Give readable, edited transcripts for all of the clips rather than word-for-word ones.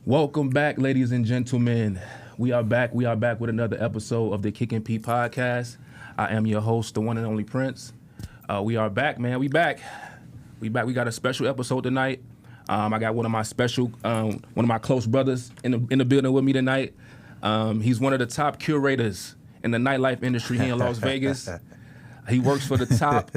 Welcome back, ladies and gentlemen. We are back. We are back with another episode of the Kickin P podcast. I am your host, the one and only Prince. We are back, man. We back. We got a special episode tonight. I got one of my close brothers in the building with me tonight. He's one of the top curators in the nightlife industry here in Las Vegas. He works for the top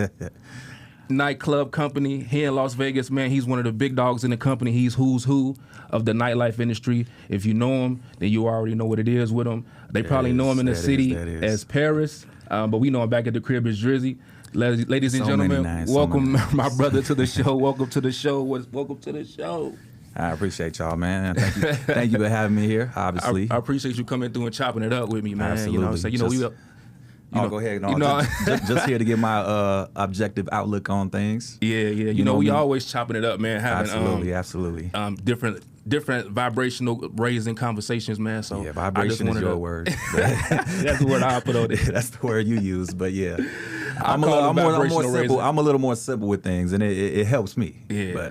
nightclub company here in Las Vegas, man. He's one of the big dogs in the company. He's who's who of the nightlife industry. If you know him, then you already know what it is with him. They probably know him in the city as Paris, but we know him back at the crib as Drizzy. Ladies and gentlemen, welcome my brother to the show. Welcome to the show. Welcome to the show. I appreciate y'all, man. Thank you for having me here, obviously. I appreciate you coming through and chopping it up with me, man. Absolutely. You know what I'm saying? Go ahead. No, just here to get my objective outlook on things. Yeah. You know we always chopping it up, man. Having absolutely. Different vibrational raising conversations, man. So yeah, vibration is your word. That's the word I put on it. That's the word you use, but yeah. I'm a little more simple with things, and it helps me. Yeah.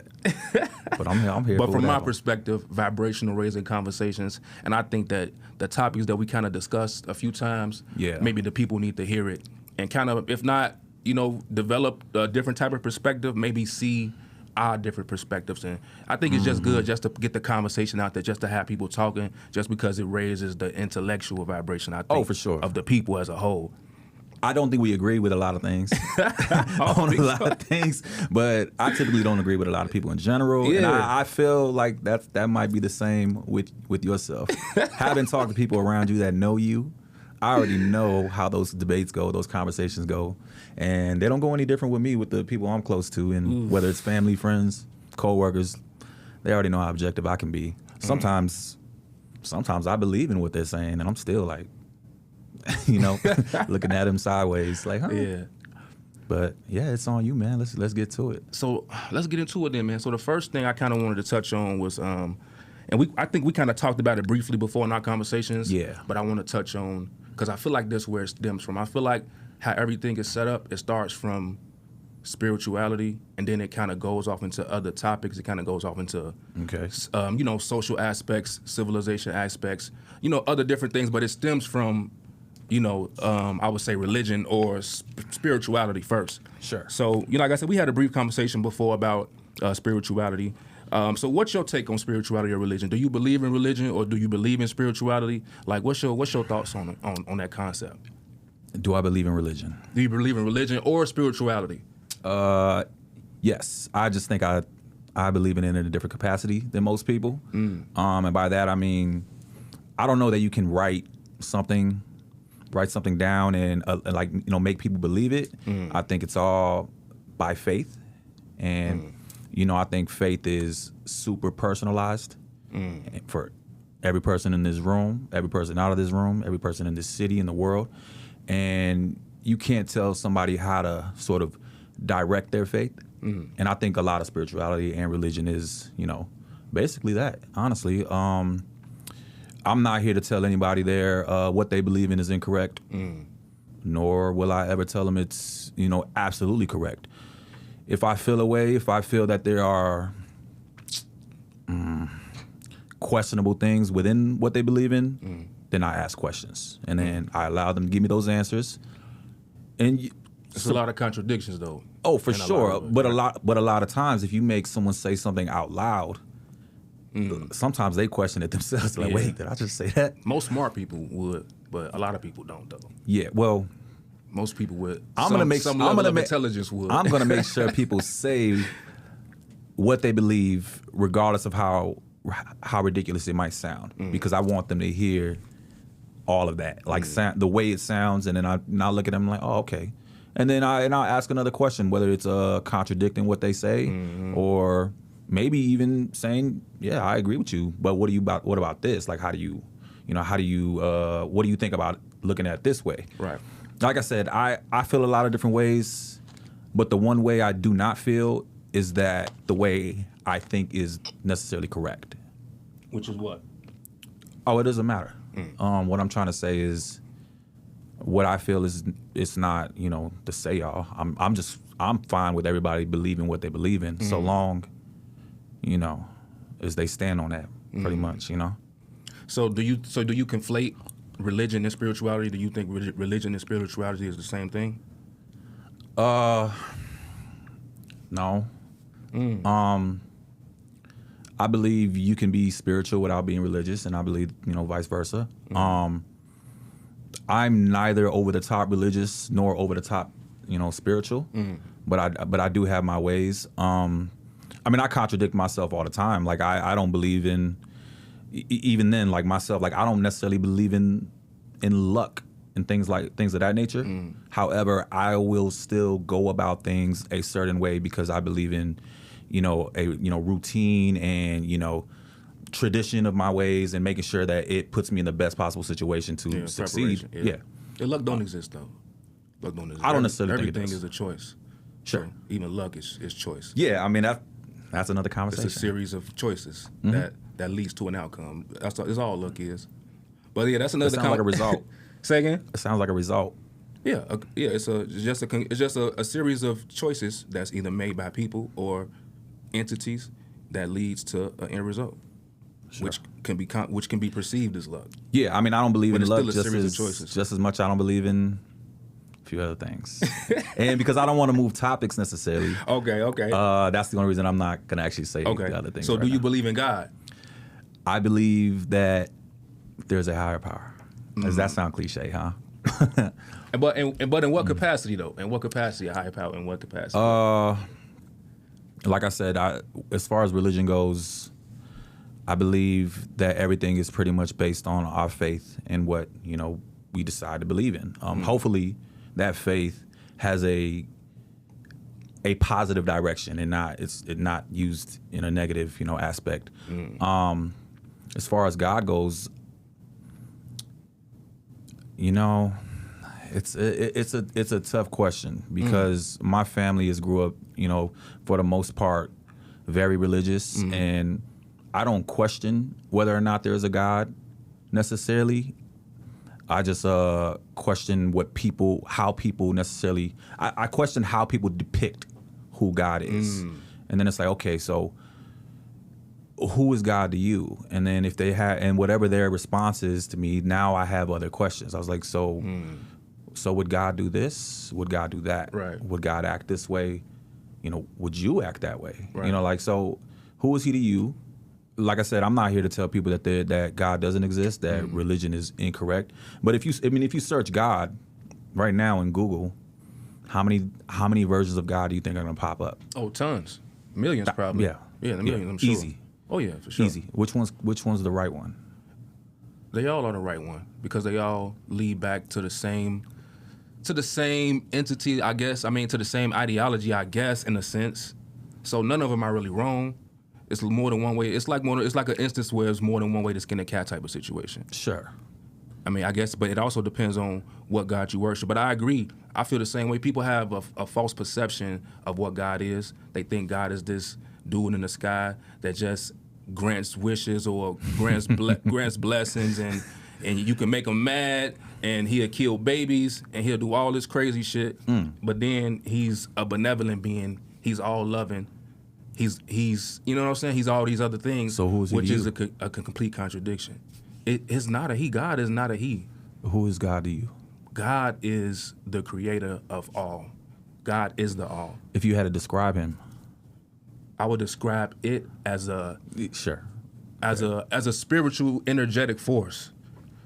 But I'm here. But from my perspective, vibrational raising conversations, and I think that the topics that we kind of discussed a few times, maybe the people need to hear it, and kind of, if not, develop a different type of perspective, maybe see our different perspectives. And I think it's just good just to get the conversation out there, just to have people talking, just because it raises the intellectual vibration, I think, for sure, of the people as a whole. I don't think we agree with a lot of things of things, but I typically don't agree with a lot of people in general. Yeah. And I feel like that might be the same with yourself. Having talked to people around you that know you, I already know how those debates go, those conversations go, and they don't go any different with me, with the people I'm close to, and whether it's family, friends, co-workers, they already know how objective I can be. Sometimes I believe in what they're saying, and I'm still like, looking at him sideways, like, huh? Yeah. But yeah, it's on you, man. Let's get to it. So let's get into it then, man. So the first thing I kind of wanted to touch on was, I think we kind of talked about it briefly before in our conversations. Yeah. But I want to touch on, because I feel like that's where it stems from. I feel like how everything is set up, it starts from spirituality, and then it kind of goes off into other topics. It kind of goes off into, social aspects, civilization aspects, other different things. But it stems from, I would say religion or spirituality first. Sure. So, like I said, we had a brief conversation before about spirituality. So what's your take on spirituality or religion? Do you believe in religion or do you believe in spirituality? Like, what's your thoughts on that concept? Do I believe in religion? Do you believe in religion or spirituality? Yes. I just think I believe in it in a different capacity than most people. And by that, I mean, I don't know that you can write something down and make people believe it. I think it's all by faith, and I think faith is super personalized for every person in this room, every person out of this room, every person in this city, in the world, and you can't tell somebody how to sort of direct their faith. And I think a lot of spirituality and religion is basically that, honestly. I'm not here to tell anybody there what they believe in is incorrect, nor will I ever tell them it's, absolutely correct. If I feel a way, if I feel that there are questionable things within what they believe in, then I ask questions. And then I allow them to give me those answers. And It's a lot of contradictions, though. Oh, for sure. But a lot of times, if you make someone say something out loud, sometimes they question it themselves. Like, wait, did I just say that? Most smart people would, but a lot of people don't, though. Yeah, well, most people would. Intelligence would. I'm gonna make sure people say what they believe, regardless of how ridiculous it might sound, because I want them to hear all of that, like the way it sounds, and then I look at them like, oh, okay, and then I'll ask another question, whether it's contradicting what they say, or maybe even saying, yeah, I agree with you, but what about this? Like, what do you think about looking at it this way? Right. Like I said, I feel a lot of different ways, but the one way I do not feel is that the way I think is necessarily correct. Which is what? Oh, it doesn't matter. What I'm trying to say is, what I feel is, it's not, to say y'all. I'm fine with everybody believing what they believe in, so long, as they stand on that. pretty much, you know. So do you conflate religion and spirituality? Do you think religion and spirituality is the same thing? No. I believe you can be spiritual without being religious, and I believe, vice versa. I'm neither over the top religious nor over the top, spiritual. But I do have my ways. I contradict myself all the time. Like I don't believe in, even then, like myself, like I don't necessarily believe in luck and things of that nature. However, I will still go about things a certain way because I believe in, routine and tradition of my ways and making sure that it puts me in the best possible situation to succeed. Yeah. Luck don't exist though. Luck don't exist. I don't necessarily think everything is a choice. Sure. So even luck is choice. Yeah, that's another conversation. It's a series of choices that leads to an outcome. That's all luck is. But yeah, that's another. It sounds like a result. Say again. It sounds like a result. Yeah, It's just a series of choices that's either made by people or entities that leads to an end result, sure. which can be perceived as luck. Yeah, I don't believe in luck still a series of choices. Just as much I don't believe in a few other things, and because I don't want to move topics necessarily. Okay. That's the only reason I'm not gonna actually say the other things. So, right do you now. believe in God? I believe that there's a higher power. Does that sound cliche, huh? But in what capacity though? In what capacity a higher power? In what capacity? Like I said, as far as religion goes, I believe that everything is pretty much based on our faith and what we decide to believe in. Hopefully, that faith has a positive direction and not used in a negative aspect. As far as God goes, it's a tough question because my family has grew up, for the most part, very religious, and I don't question whether or not there's a God necessarily. I just question how people necessarily. I question how people depict who God is, and then it's like, okay, so who is God to you? And then if they have, and whatever their response is to me, now I have other questions. I was like, so would God do this? Would God do that? Right. Would God act this way? Would you act that way? Right. So who is he to you? Like I said, I'm not here to tell people that God doesn't exist, that religion is incorrect. But if you search God right now in Google, how many versions of God do you think are going to pop up? Oh, tons. Millions probably. Yeah. Yeah, millions, I'm sure. Easy. Oh yeah, for sure. Easy. Which one's the right one? They all are the right one because they all lead back to the same entity, I guess. To the same ideology, I guess, in a sense. So none of them are really wrong. It's more than one way. It's like an instance where it's more than one way to skin a cat type of situation. Sure. I guess, but it also depends on what God you worship. But I agree. I feel the same way. People have a false perception of what God is. They think God is this dude in the sky that just grants wishes or grants blessings, and you can make him mad, and he'll kill babies, and he'll do all this crazy shit. But then he's a benevolent being. He's all loving. He's you know what I'm saying? He's all these other things. So who is he which to is you? a complete contradiction. It's not a he. God is not a he. Who is God to you? God is the creator of all. God is the all. If you had to describe him, I would describe it as a spiritual energetic force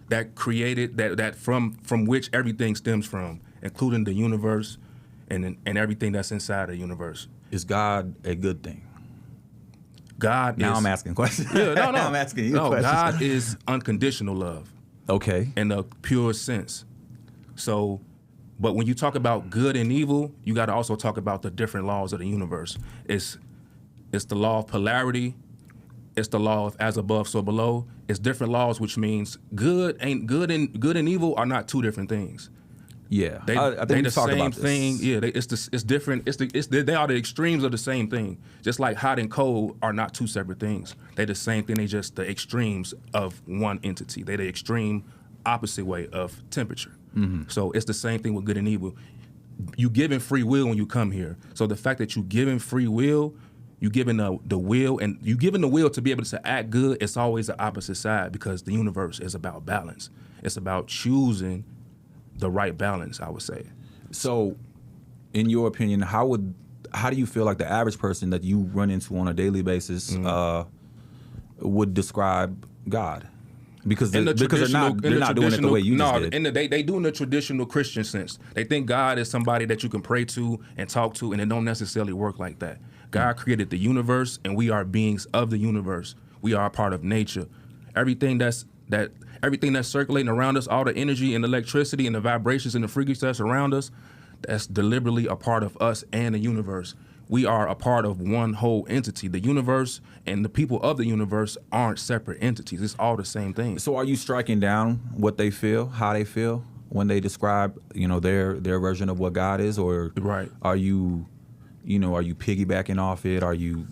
that created that from which everything stems from, including the universe and everything that's inside the universe. Is God a good thing? God now is, I'm asking questions. Yeah, no. Now I'm asking you questions. God is unconditional love. Okay. In the pure sense. So, but when you talk about good and evil, you got to also talk about the different laws of the universe. It's the law of polarity. It's the law of as above, so below. It's different laws, which means good and evil are not two different things. Yeah, I think we talked about this. Thing. Yeah, it's different. They are the extremes of the same thing. Just like hot and cold are not two separate things. They're the same thing. They just the extremes of one entity. They're the extreme opposite way of temperature. So it's the same thing with good and evil. You given free will when you come here. So the fact that you given free will, You giving the will, and you giving the will to be able to act good. It's always the opposite side because the universe is about balance. It's about choosing the right balance, I would say. So, in your opinion, how do you feel like the average person that you run into on a daily basis would describe God? Because they're not doing it the way you just did. They do in the traditional Christian sense. They think God is somebody that you can pray to and talk to, and it don't necessarily work like that. God created the universe, and we are beings of the universe. We are a part of nature. Everything that's circulating around us, all the energy and electricity and the vibrations and the frequencies that's around us, that's deliberately a part of us and the universe. We are a part of one whole entity. The universe and the people of the universe aren't separate entities. It's all the same thing. So are you striking down what they feel, how they feel when they describe, their version of what God is, or right? Are you piggybacking off it? Are you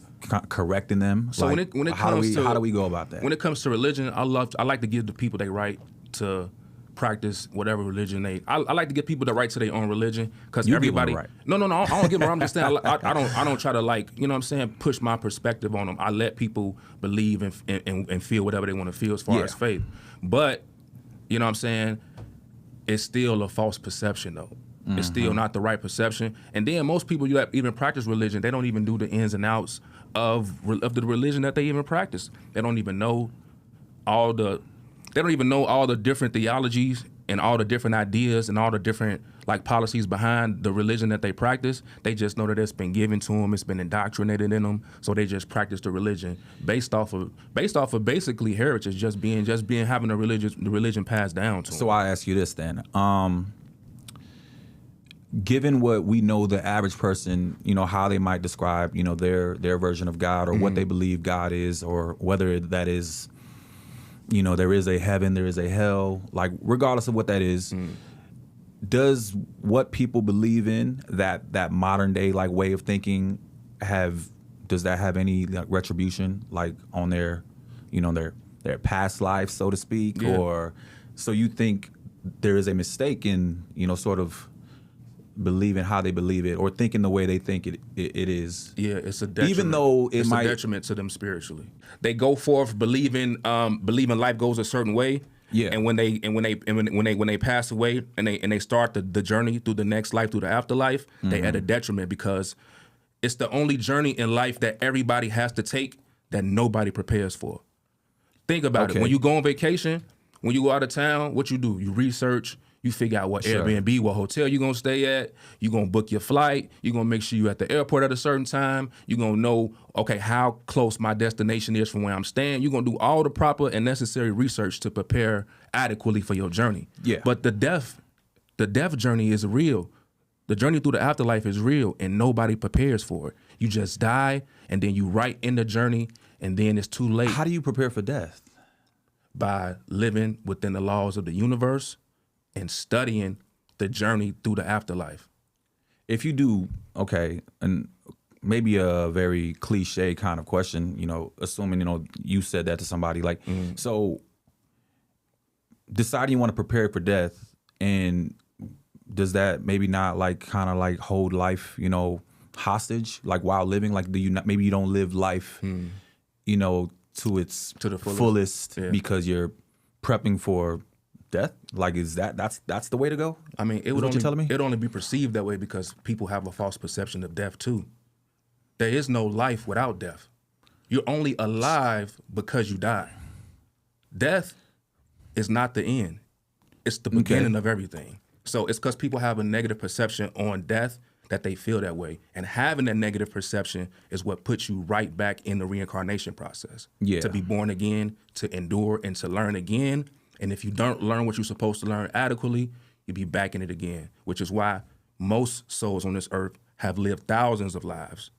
correcting them? So when it comes how do we go about that? When it comes to religion, I like to give the people their right to practice whatever religion I like to give people the right to their own religion, because everybody. Right. No, I don't give them. I'm just saying I don't try to push my perspective on them. I let people believe and feel whatever they want to feel as far as faith. But it's still a false perception though. Mm-hmm. It's still not the right perception. And then most people that even practice religion, they don't even do the ins and outs of the religion that they even practice. They don't even know all the different theologies and all the different ideas and all the different policies behind the religion that they practice. They just know that it's been given to them, it's been indoctrinated in them, so they just practice the religion based off of basically heritage, just being having the religion passed down to them. So I ask you this then. Given what we know, the average person, how they might describe, their version of God, or what they believe God is, or whether that is, there is a heaven, there is a hell, regardless of what that is, does what people believe in, that modern day way of thinking, does that have any retribution on their past life, so to speak? Yeah. Or so you think there is a mistake in sort of believing how they believe it, or thinking the way they think it is. Yeah, it's a detriment. Even though it's a detriment to them spiritually. They go forth believing life goes a certain way. Yeah. And when they pass away and they start the journey through the next life, through the afterlife, they at a detriment, because it's the only journey in life that everybody has to take that nobody prepares for. Think about it. When you go on vacation, when you go out of town, what you do? You research. You figure out what Airbnb, what hotel you're going to stay at. You're going to book your flight. You're going to make sure you're at the airport at a certain time. You're going to know, okay, how close my destination is from where I'm staying. You're going to do all the proper and necessary research to prepare adequately for your journey. Yeah. But the death journey is real. The journey through the afterlife is real, and nobody prepares for it. You just die, and then you right in the journey, and then it's too late. How do you prepare for death? By living within the laws of the universe and studying the journey through the afterlife. If you do, and maybe a very cliche kind of question, assuming, you said that to somebody, so deciding you want to prepare for death, and does that maybe not hold life, hostage, while living? Do you not, maybe you don't live life, to the fullest because you're prepping for death? That's the way to go? I mean, it'd only be perceived that way because people have a false perception of death too. There is no life without death. You're only alive because you die. Death is not the end. It's the beginning of everything. So it's because people have a negative perception on death that they feel that way. And having that negative perception is what puts you right back in the reincarnation process. Yeah. To be born again, to endure, and to learn again. And if you don't learn what you're supposed to learn adequately, you'll be back in it again, which is why most souls on this earth have lived thousands of lives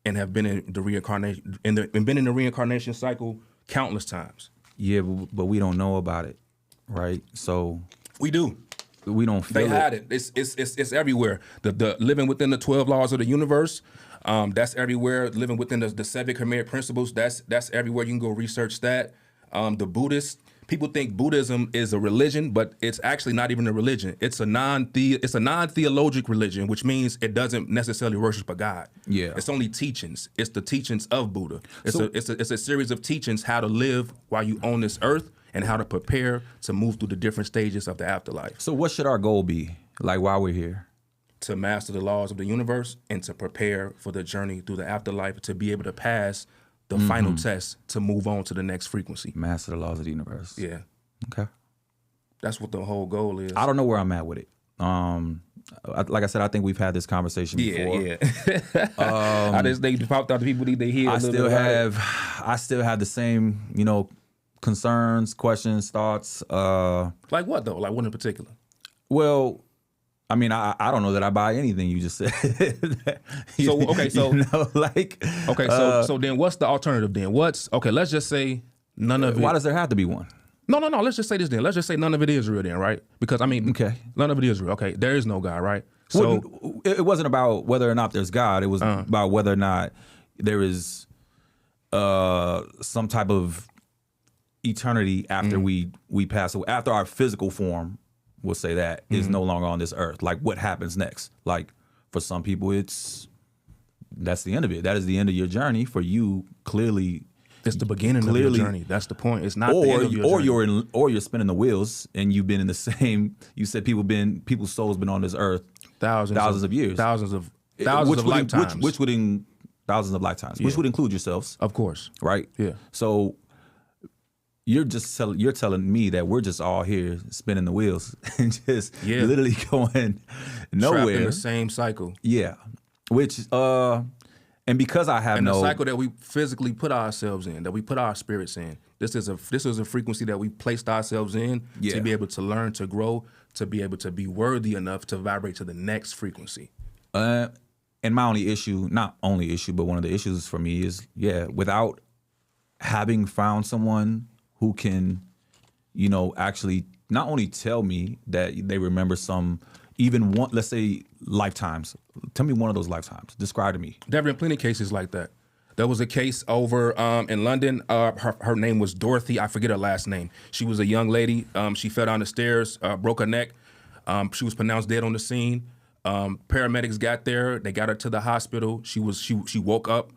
and have been in the reincarnation reincarnation cycle countless times. Yeah, but we don't know about it, right? So we do. We don't feel it. They had it. It's everywhere. The living within the 12 laws of the universe, that's everywhere. Living within the 7 Khmer principles, that's everywhere. You can go research that. The Buddhists, people think Buddhism is a religion, but it's actually not even a religion. It's a non-theologic religion, which means it doesn't necessarily worship a God. Yeah. It's only teachings. It's the teachings of Buddha. It's a series of teachings how to live while you on this earth and how to prepare to move through the different stages of the afterlife. So what should our goal be? Like while we're here? To master the laws of the universe and to prepare for the journey through the afterlife, to be able to pass the final test to move on to the next frequency. Master the laws of the universe. Yeah. Okay. That's what the whole goal is. I don't know where I'm at with it. Like I said, I think we've had this conversation before. Yeah. I just think out the people need to hear. I still have the same, concerns, questions, thoughts. Like what though? Like what in particular? Well, I mean, I don't know that I buy anything you just said. So then what's the alternative then? Let's just say none of it. Why does there have to be one? No. Let's just say this then. Let's just say none of it is real then, right? Because I mean, okay, none of it is real. Okay, there is no God, right? So it wasn't about whether or not there's God. It was about whether or not there is some type of eternity after we pass away, after our physical form. We'll say that is no longer on this earth. Like what happens next? Like for some people, that's the end of it. That is the end of your journey. For you, clearly, it's the beginning of your journey. That's the point. It's not the end of your journey. You're spinning the wheels, and you've been in the same. You said people's souls been on this earth thousands of years, thousands of lifetimes, which would thousands of lifetimes, which would include yourselves, of course, right? Yeah. So you're telling me that we're just all here spinning the wheels and just literally going nowhere. Trapped in the same cycle. Yeah. Which and because I have the cycle that we physically put ourselves in, that we put our spirits in. This is a frequency that we placed ourselves in to be able to learn, to grow, to be able to be worthy enough to vibrate to the next frequency. And my only issue, not only issue, but one of the issues for me is, without having found someone who can, actually not only tell me that they remember even one, let's say lifetimes. Tell me one of those lifetimes. Describe to me. There have been plenty of cases like that. There was a case over in London. Her name was Dorothy. I forget her last name. She was a young lady. She fell down the stairs, broke her neck. She was pronounced dead on the scene. Paramedics got there. They got her to the hospital. She woke up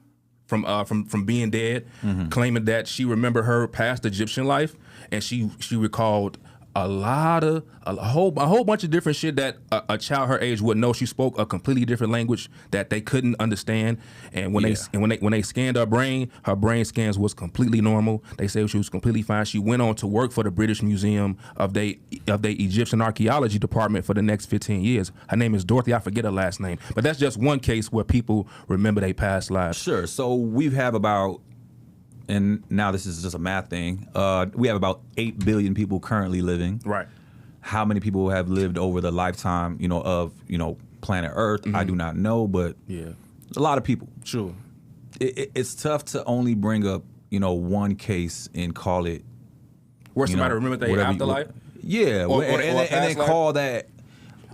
from being dead, claiming that she remembered her past Egyptian life, and she recalled a whole bunch of different shit that a child her age wouldn't know. She spoke a completely different language that they couldn't understand, and when they scanned her brain scans was completely normal. They said she was completely fine. She went on to work for the British Museum of the Egyptian Archaeology Department for the next 15 years. Her name is Dorothy. I forget her last name, but that's just one case where people remember their past lives. Sure. So we have about. And now this is just a math thing. We have about 8 billion people currently living. Right. How many people have lived over the lifetime, of planet Earth? I do not know, but a lot of people. Sure. It's tough to only bring up, one case and call it. Where somebody remember their afterlife? And then call that.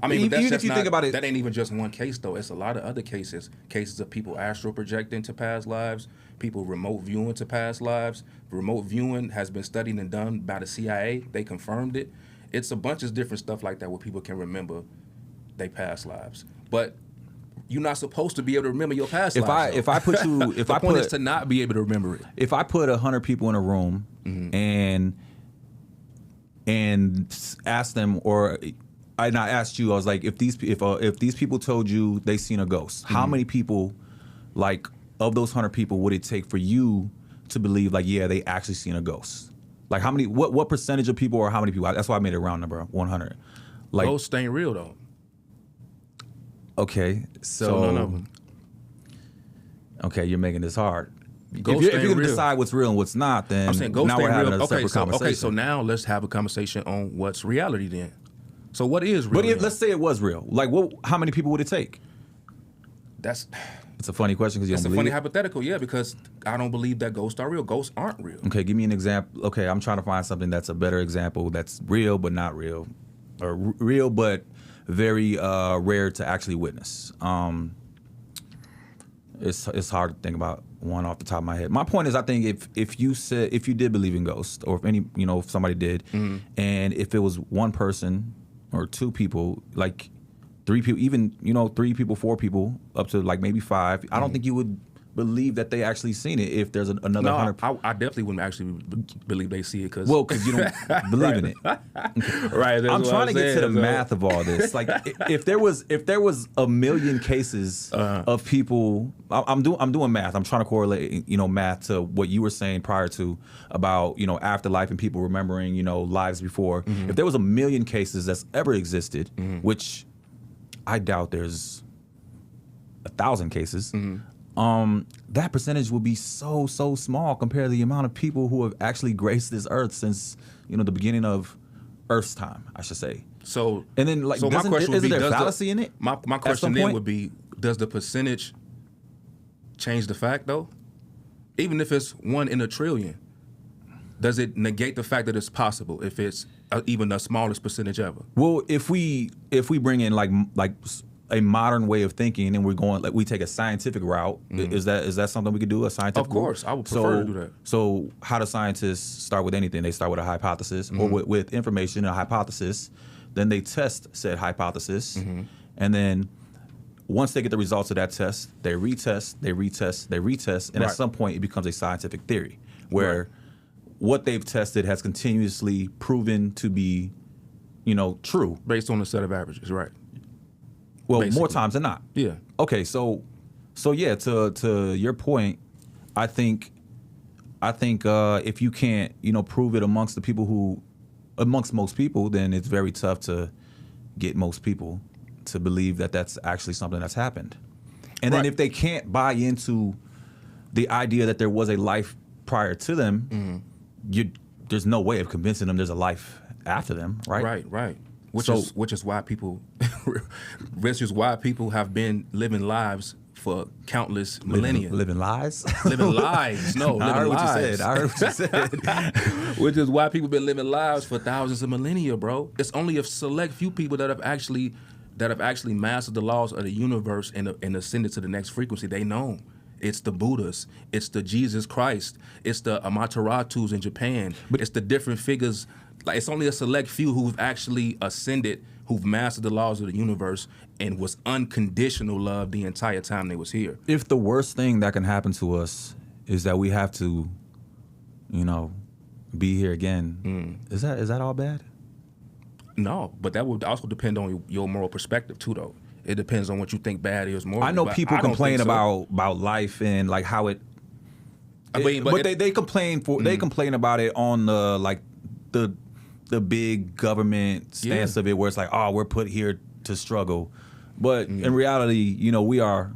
I mean, but even if you think about it, that ain't even just one case though. It's a lot of other cases of people astral projecting to past lives, people remote viewing to past lives. Remote viewing has been studied and done by the CIA. They confirmed it. It's a bunch of different stuff like that where people can remember their past lives. But you're not supposed to be able to remember your past lives. If I put you, the point is to not be able to remember it. If I put 100 people in a room and ask them, or I asked you, I was like, if these people told you they seen a ghost, how many people, like of those 100 people, would it take for you to believe like, yeah, they actually seen a ghost? Like how many? What percentage of people, or how many people? That's why I made a round number, 100. Like ghosts ain't real though. Okay, so none of them. Okay, you're making this hard. Ghosts if you're gonna decide what's real and what's not, then I'm saying ghosts now we're ain't having real. a separate conversation. Okay, so now let's have a conversation on what's reality then. So what is real? But let's say it was real. Like, how many people would it take? It's a funny question because you don't believe it. It's a funny hypothetical, yeah, because I don't believe that ghosts are real. Ghosts aren't real. Okay, give me an example. Okay, I'm trying to find something that's a better example that's real but not real, or real but very rare to actually witness. It's hard to think about one off the top of my head. My point is, I think if you did believe in ghosts, or if somebody did, and if it was one person or two people, like three people, even 3 people, 4 people, up to like maybe 5, I don't think you would believe that they actually seen it if there's another 100. I definitely wouldn't actually believe they see it because you don't believe in it. Right. I'm trying to get to the math of all this. Like if there was a million cases of people, I'm doing math. I'm trying to correlate math to what you were saying prior to about afterlife and people remembering lives before. If there was a million cases that's ever existed, which I doubt there's 1,000 cases. That percentage would be so small compared to the amount of people who have actually graced this earth since the beginning of Earth's time, I should say. So and then my question would be, there fallacy in it? My question then would be, does the percentage change the fact though? Even if it's 1 in a trillion, does it negate the fact that it's possible if it's even the smallest percentage ever? Well, if we bring in like a modern way of thinking, and we're going we take a scientific route. Is that something we could do? A scientific? Of course, I would prefer to do that. So how do scientists start with anything? They start with a hypothesis, or with information, a hypothesis. Then they test said hypothesis, and then once they get the results of that test, they retest, and at some point it becomes a scientific theory where what they've tested has continuously proven to be, true based on a set of averages, right? Well, basically. More times than not. Yeah. Okay, so yeah, to your point, I think if you can't prove it amongst most people, then it's very tough to get most people to believe that that's actually something that's happened. And then if they can't buy into the idea that there was a life prior to them, there's no way of convincing them there's a life after them, right? Right. Which is why people have been living lives for countless millennia. Living lies? Living lives. No, living lives. I heard what you said. Which is why people been living lives for thousands of millennia, bro. It's only a select few people that have actually mastered the laws of the universe and ascended to the next frequency. They know. It's the Buddhas. It's the Jesus Christ. It's the Amaterasus in Japan. It's the different figures. Like, it's only a select few who've actually ascended, who've mastered the laws of the universe and was unconditional love the entire time they was here. If the worst thing that can happen to us is that we have to, be here again, is that all bad? No, but that would also depend on your moral perspective too, though. It depends on what you think bad is morally. I know people complain about life and like how it. They complain about it on the big government stance of it, where it's like, oh, we're put here to struggle, but in reality, we are.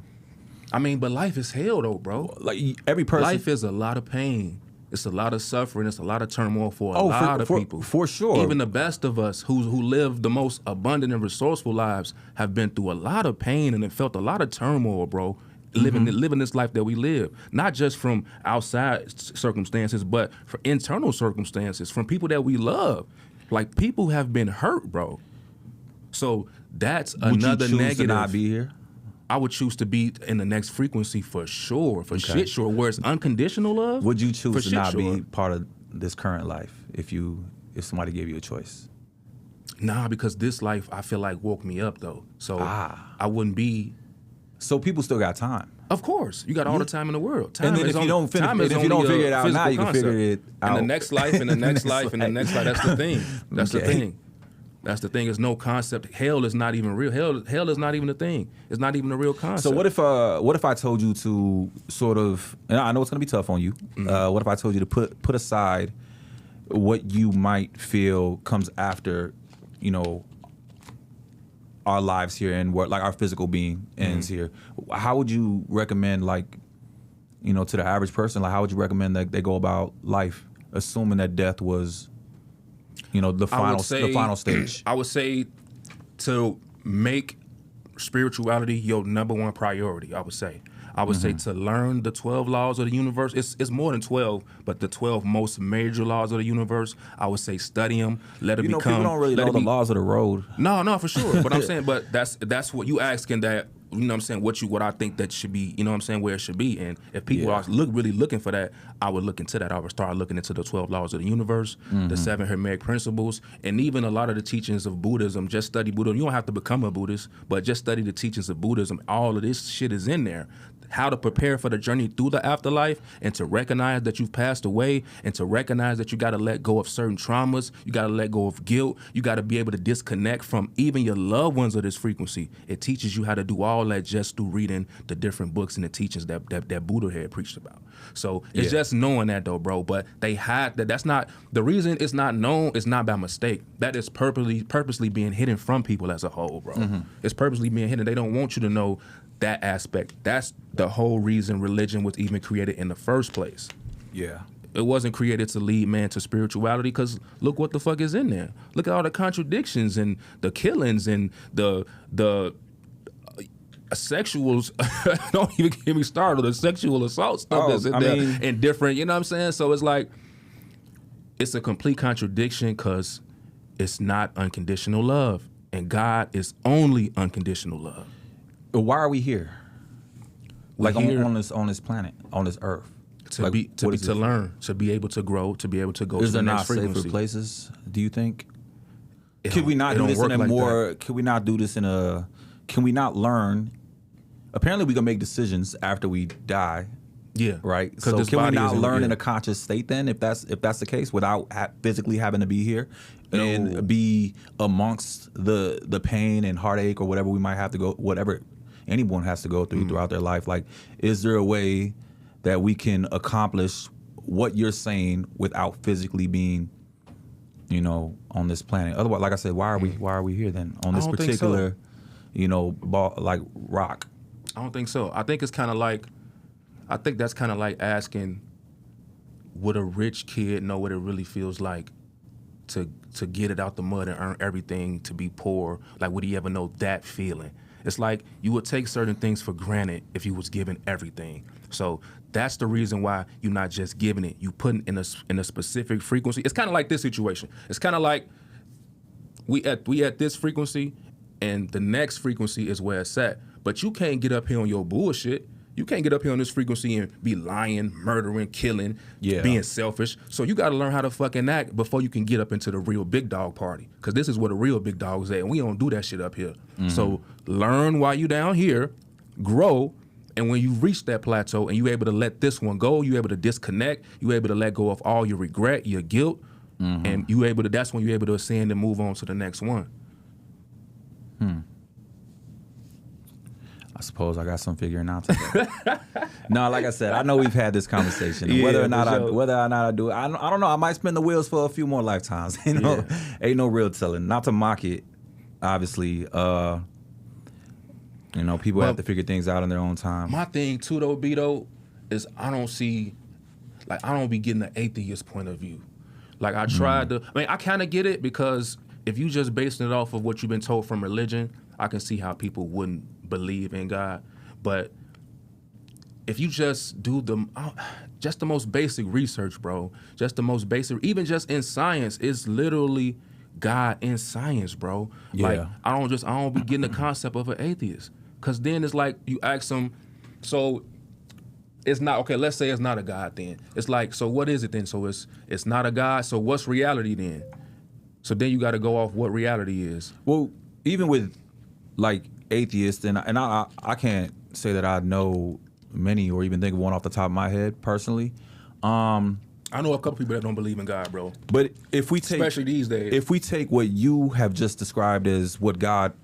I mean, but life is hell, though, bro. Like every person, life is a lot of pain. It's a lot of suffering. It's a lot of turmoil for a lot of people. For sure. Even the best of us who live the most abundant and resourceful lives have been through a lot of pain and have felt a lot of turmoil, bro. Living this life that we live, not just from outside circumstances, but for internal circumstances, from people that we love. Like, people have been hurt, bro. So that's another negative. Would you choose to not be here? I would choose to be in the next frequency for sure, shit sure. Where it's unconditional love. Would you choose to not be part of this current life if somebody gave you a choice? Nah, because this life I feel like woke me up though. So I wouldn't be. So people still got time. Of course, you got all the time in the world. Time and then if you don't figure it out now, you can figure it out. In the next life, in the next life, in the next life. That's the thing. That's the thing. That's the thing. It's no concept. Hell is not even real. Hell is not even a thing. It's not even a real concept. So what if I told you to sort of? And I know it's gonna be tough on you. What if I told you to put aside what you might feel comes after, our lives here and what, like, our physical being ends here? How would you recommend, like, to the average person, like, how would you recommend that they go about life, assuming that death was, the final stage? I would say to make spirituality your number one priority. I would say to learn the 12 laws of the universe. It's more than 12, but the 12 most major laws of the universe. I would say study them. Let it become. People don't really know the laws of the road. No, for sure. But I'm saying, but that's what you asking that. you know what I'm saying, what I think that should be, you know what I'm saying, where it should be. And if people are really looking for that, I would look into that. I would start looking into the 12 laws of the universe, the 7 Hermetic principles, and even a lot of the teachings of Buddhism. Just study Buddhism. You don't have to become a Buddhist, but just study the teachings of Buddhism. All of this shit is in there. How to prepare for the journey through the afterlife, and to recognize that you've passed away, and to recognize that you got to let go of certain traumas. You got to let go of guilt. You got to be able to disconnect from even your loved ones of this frequency. It teaches you how to do all that just through reading the different books and the teachings that Buddha had preached about. So it's just knowing that though, bro. But they had that. That's not the reason it's not known. It's not by mistake. That is purposely being hidden from people as a whole, bro. It's purposely being hidden. They don't want you to know that aspect. That's the whole reason religion was even created in the first place. Yeah. It wasn't created to lead man to spirituality, because look what the fuck is in there. Look at all the contradictions and the killings and the sexuals. Don't even get me started. The sexual assault stuff that's in there and different, you know what I'm saying? So it's like, it's a complete contradiction, because it's not unconditional love. And God is only unconditional love. Why are we here? Like on this planet, on this earth, to learn, to be able to grow, to be able to go. Is to the there next not frequency. safer places? Do you think? Could we not do this in a more? Could we not do this in a? Can we not learn? Apparently, we can make decisions after we die. Yeah. Right. So can we not learn in a conscious state then, if that's the case, without physically having to be here and be amongst the pain and heartache or whatever we might have to go, whatever anyone has to go through throughout their life? Like, is there a way that we can accomplish what you're saying without physically being, on this planet? Otherwise, like I said, why are we here then on this particular, like rock? I don't think so. I think it's kind of like, that's kind of like asking, would a rich kid know what it really feels like to get it out the mud and earn everything to be poor? Like, would he ever know that feeling? It's like you would take certain things for granted if you was given everything. So that's the reason why you're not just giving it. You putting in a specific frequency. It's kind of like this situation. It's kind of like we at this frequency, and the next frequency is where it's at. But you can't get up here on your bullshit. You can't get up here on this frequency and be lying, murdering, killing, being selfish. So you got to learn how to fucking act before you can get up into the real big dog party. Because this is where the real big dogs at, and we don't do that shit up here. So learn while you down here, grow, and when you reach that plateau and you able to let this one go, you able to disconnect, you able to let go of all your regret, your guilt, and that's when you're able to ascend and move on to the next one. I suppose I got some figuring out to do. No, like I said, I know we've had this conversation. Whether or not I do it, I don't know. I might spin the wheels for a few more lifetimes. Ain't no real telling. Not to mock it, obviously. People have to figure things out in their own time. My thing too, though, Beto, is I don't be getting the atheist point of view. Like I tried to. I mean, I kind of get it, because if you just basing it off of what you've been told from religion, I can see how people wouldn't believe in God. But if you just do the most basic research, bro, just the most basic, even just in science, it's literally God in science, bro. Yeah. Like I don't be getting the concept of an atheist, because then it's like you ask them, so it's not okay. Let's say it's not a God then. It's like, so what is it then? So it's not a God. So what's reality then? So then you got to go off what reality is. Well, even with like atheists, and I can't say that I know many or even think of one off the top of my head personally. I know a couple people that don't believe in God, bro. But if we take, especially these days, if we take what you have just described as what God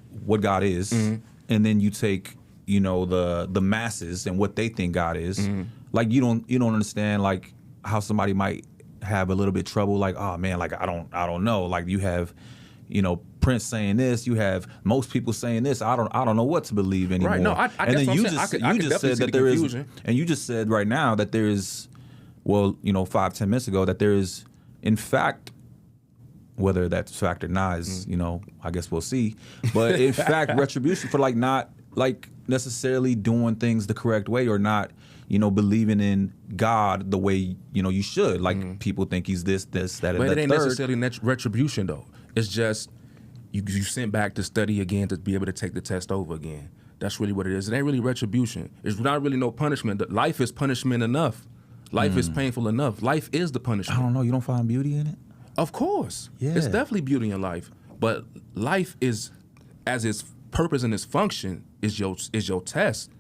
is, and then you take the masses and what they think God is, like you don't understand like how somebody might have a little bit trouble, like, oh man, like I don't know, like you have Prince saying this, you have most people saying this. I don't know what to believe anymore. Right? No, and then you just said that there is, and you just said right now that there is, 5-10 minutes ago, that there is, in fact, whether that's fact or not is, I guess we'll see. But in fact, retribution for like not like necessarily doing things the correct way, or not, believing in God the way you should. Like people think he's this, that, and that. But it ain't necessarily retribution though. It's just you sent back to study again to be able to take the test over again. That's really what it is. It ain't really retribution. It's not really no punishment. Life is punishment enough. Life is painful enough. Life is the punishment. I don't know. You don't find beauty in it? Of course. Yeah. It's definitely beauty in life. But life is, as its purpose and its function, is your test.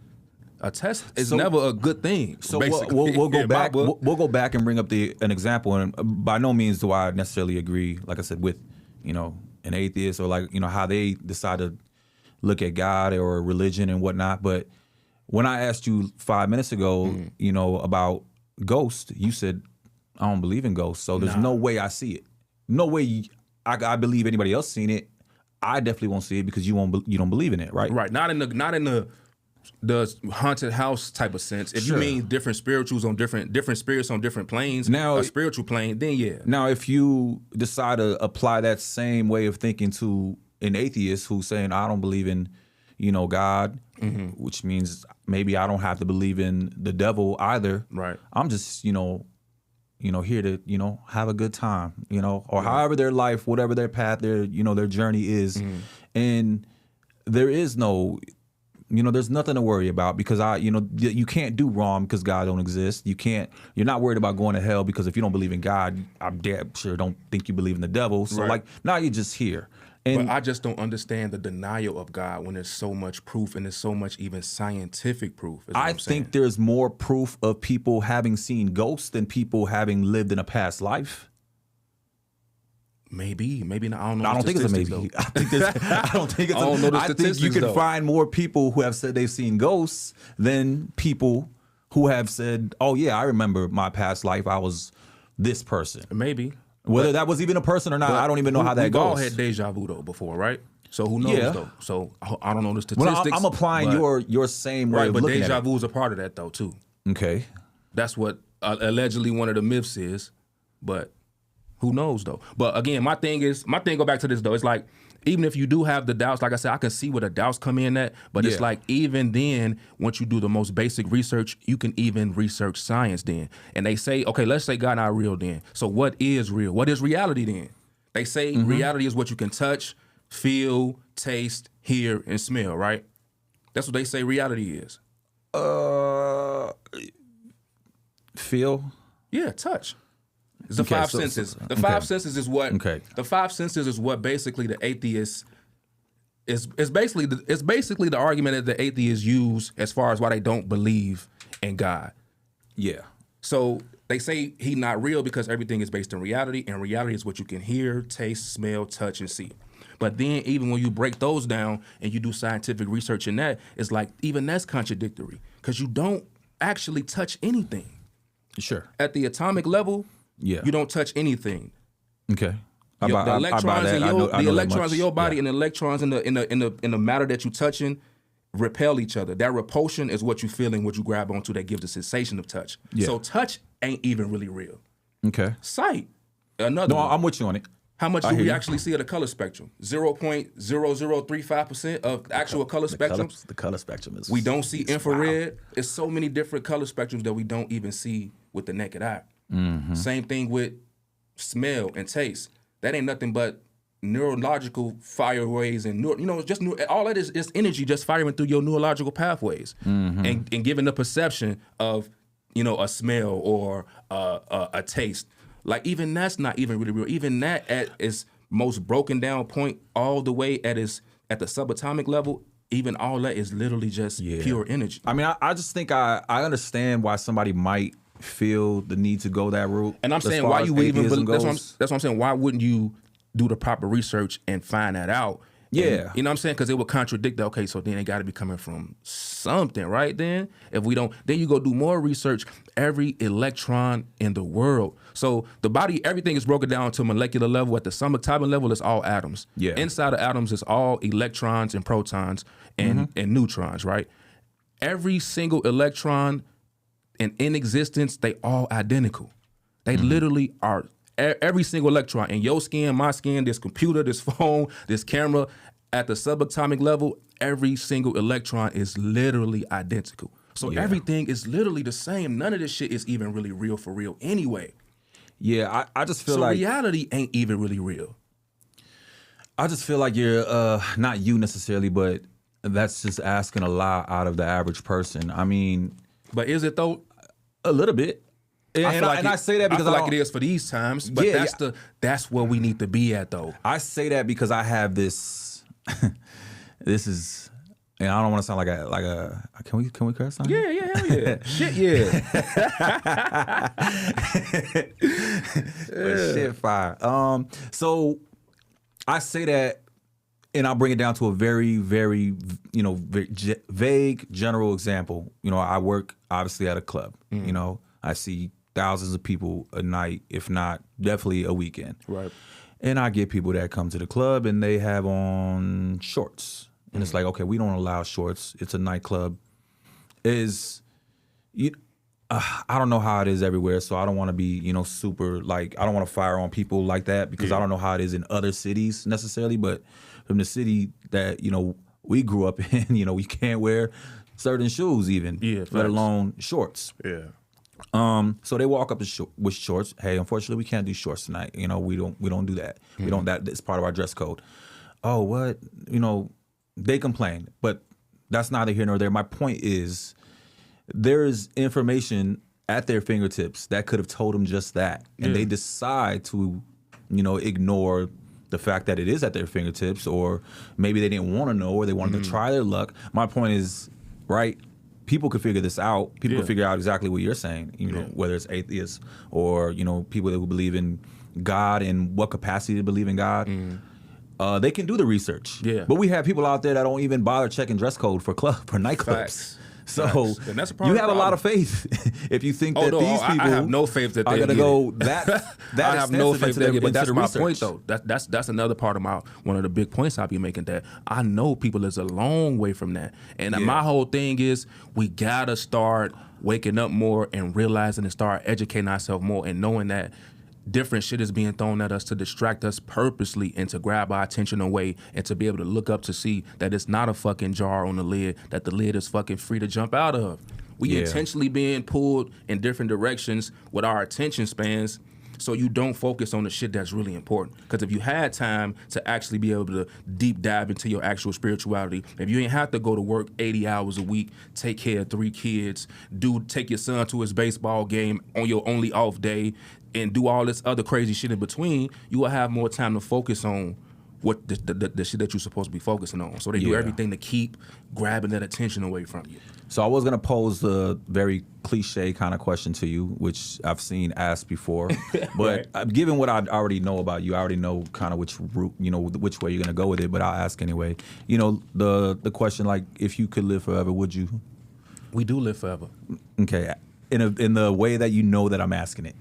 A test is never a good thing. So basically. we'll go back. We'll go back and bring up an example. And by no means do I necessarily agree, like I said, with an atheist or how they decide to look at God or religion and whatnot. But when I asked you 5 minutes ago, about ghosts, you said I don't believe in ghosts. So there's no way I see it. No way I believe anybody else seen it. I definitely won't see it because you don't believe in it, right? Right. Not in the haunted house type of sense. If you mean different spirituals on different spirits on different planes, now a spiritual plane, then yeah. Now, if you decide to apply that same way of thinking to an atheist who's saying I don't believe in, God, which means maybe I don't have to believe in the devil either. Right. I'm just here to have a good time, or however their life, whatever their path, their journey is, and there is no. There's nothing to worry about because you can't do wrong because God don't exist. You're not worried about going to hell because if you don't believe in God, I'm damn sure don't think you believe in the devil. So now you're just here. And but I just don't understand the denial of God when there's so much proof and there's so much even scientific proof. I think there's more proof of people having seen ghosts than people having lived in a past life. Maybe not. I don't know. I don't think it's a maybe. I don't think it's. I don't know the statistics. I think you can find more people who have said they've seen ghosts than people who have said, "Oh yeah, I remember my past life. I was this person." Maybe whether that was even a person or not, I don't even know how that goes. We've all had deja vu though before, right? So who knows though? So I don't know the statistics. Well, I'm applying your same way of but looking deja at it. vu is a part of that though too. Okay, that's what allegedly one of the myths is, but. Who knows though? But again, my thing go back to this though. It's like, even if you do have the doubts, like I said, I can see where the doubts come in at, but it's like, even then, once you do the most basic research, you can even research science then. And they say, okay, let's say God not real then. So what is real? What is reality then? They say reality is what you can touch, feel, taste, hear, and smell, right? That's what they say reality is. Feel? Yeah, touch. It's the five senses. The five senses is what. Okay. The five senses is what basically the atheists is basically the argument that the atheists use as far as why they don't believe in God. Yeah. So they say he not real because everything is based in reality, and reality is what you can hear, taste, smell, touch, and see. But then even when you break those down and you do scientific research in that, it's like even that's contradictory because you don't actually touch anything. Sure. At the atomic level. Yeah. You don't touch anything. Okay. The electrons in your body and the electrons in the matter that you're touching repel each other. That repulsion is what you feel and what you grab onto that gives the sensation of touch. Yeah. So touch ain't even really real. Okay. Sight, another one. I'm with you on it. How much do we actually see of the color spectrum? 0.0035% of the actual color spectrum. The color spectrum is. We don't see infrared. There's so many different color spectrums that we don't even see with the naked eye. Mm-hmm. Same thing with smell and taste. That ain't nothing but neurological fireways and all that is energy just firing through your neurological pathways and giving the perception of a smell or a taste. Like even that's not even really real. Even that at its most broken down point, all the way at the subatomic level, even all that is literally just pure energy. I mean, I just think I understand why somebody might feel the need to go that route. And I'm saying why you would even believe, that's what I'm saying. Why wouldn't you do the proper research and find that out? Yeah. And, you know what I'm saying? Because it would contradict that, okay, so then it got to be coming from something, right? Then if we don't, then you go do more research, every electron in the world. So the body, everything is broken down to molecular level. At the subatomic level, it's all atoms. Yeah. Inside of atoms, it's all electrons and protons and neutrons, right? Every single electron in existence, they all identical. They literally are. Every single electron in your skin, my skin, this computer, this phone, this camera, at the subatomic level, every single electron is literally identical. So everything is literally the same. None of this shit is even really real for real anyway. Yeah, I just feel so like reality ain't even really real. I just feel like you're not you necessarily, but that's just asking a lot out of the average person. I mean, But is it though? a little bit. And I say that because I feel like it is for these times. But that's where we need to be at though. I say that because I have this. This is. And I don't want to sound like a. Can we curse on? Yeah, hell yeah. Shit, yeah. Shit, fire. So I say that, and I'll bring it down to a very, very, vague general example. I work obviously at a club. I see thousands of people a night, if not definitely a weekend. Right. And I get people that come to the club and they have on shorts. And it's like, okay, we don't allow shorts. It's a nightclub. I don't know how it is everywhere, so I don't want to be, super, like, I don't want to fire on people like that because I don't know how it is in other cities necessarily. But from the city that, we grew up in, we can't wear certain shoes even, let alone shorts. Yeah. So they walk up with shorts. Hey, unfortunately, we can't do shorts tonight. We don't do that. We don't. That's part of our dress code. Oh, what? They complain, but that's neither here nor there. My point is, there's information at their fingertips that could have told them just that, and they decide to, ignore the fact that it is at their fingertips, or maybe they didn't want to know, or they wanted to try their luck. My point is, right? People could figure this out. People could figure out exactly what you're saying. Whether it's atheists or people that believe in God and what capacity to believe in God. They can do the research. Yeah. But we have people out there that don't even bother checking dress code for nightclubs. Facts. So and that's you have a lot of faith if you think that these people I have no faith that are they're going to go that I have no faith that into but that's the my research. point though. That's another part of one of the big points I'll be making, that I know people is a long way from that. And my whole thing is we gotta start waking up more and realizing and start educating ourselves more and knowing that different shit is being thrown at us to distract us purposely and to grab our attention away and to be able to look up to see that it's not a fucking jar on the lid, that the lid is fucking free to jump out of. We intentionally being pulled in different directions with our attention spans so you don't focus on the shit that's really important. Because if you had time to actually be able to deep dive into your actual spirituality, if you ain't have to go to work 80 hours a week, take care of 3 kids, take your son to his baseball game on your only off day, and do all this other crazy shit in between, you will have more time to focus on what the shit that you're supposed to be focusing on. So they do everything to keep grabbing that attention away from you. So I was going to pose a very cliche kind of question to you, which I've seen asked before. But given what I already know about you, I already know kind of which route, which way you're going to go with it. But I'll ask anyway. The question, like, if you could live forever, would you? We do live forever. Okay. In the way that you know that I'm asking it.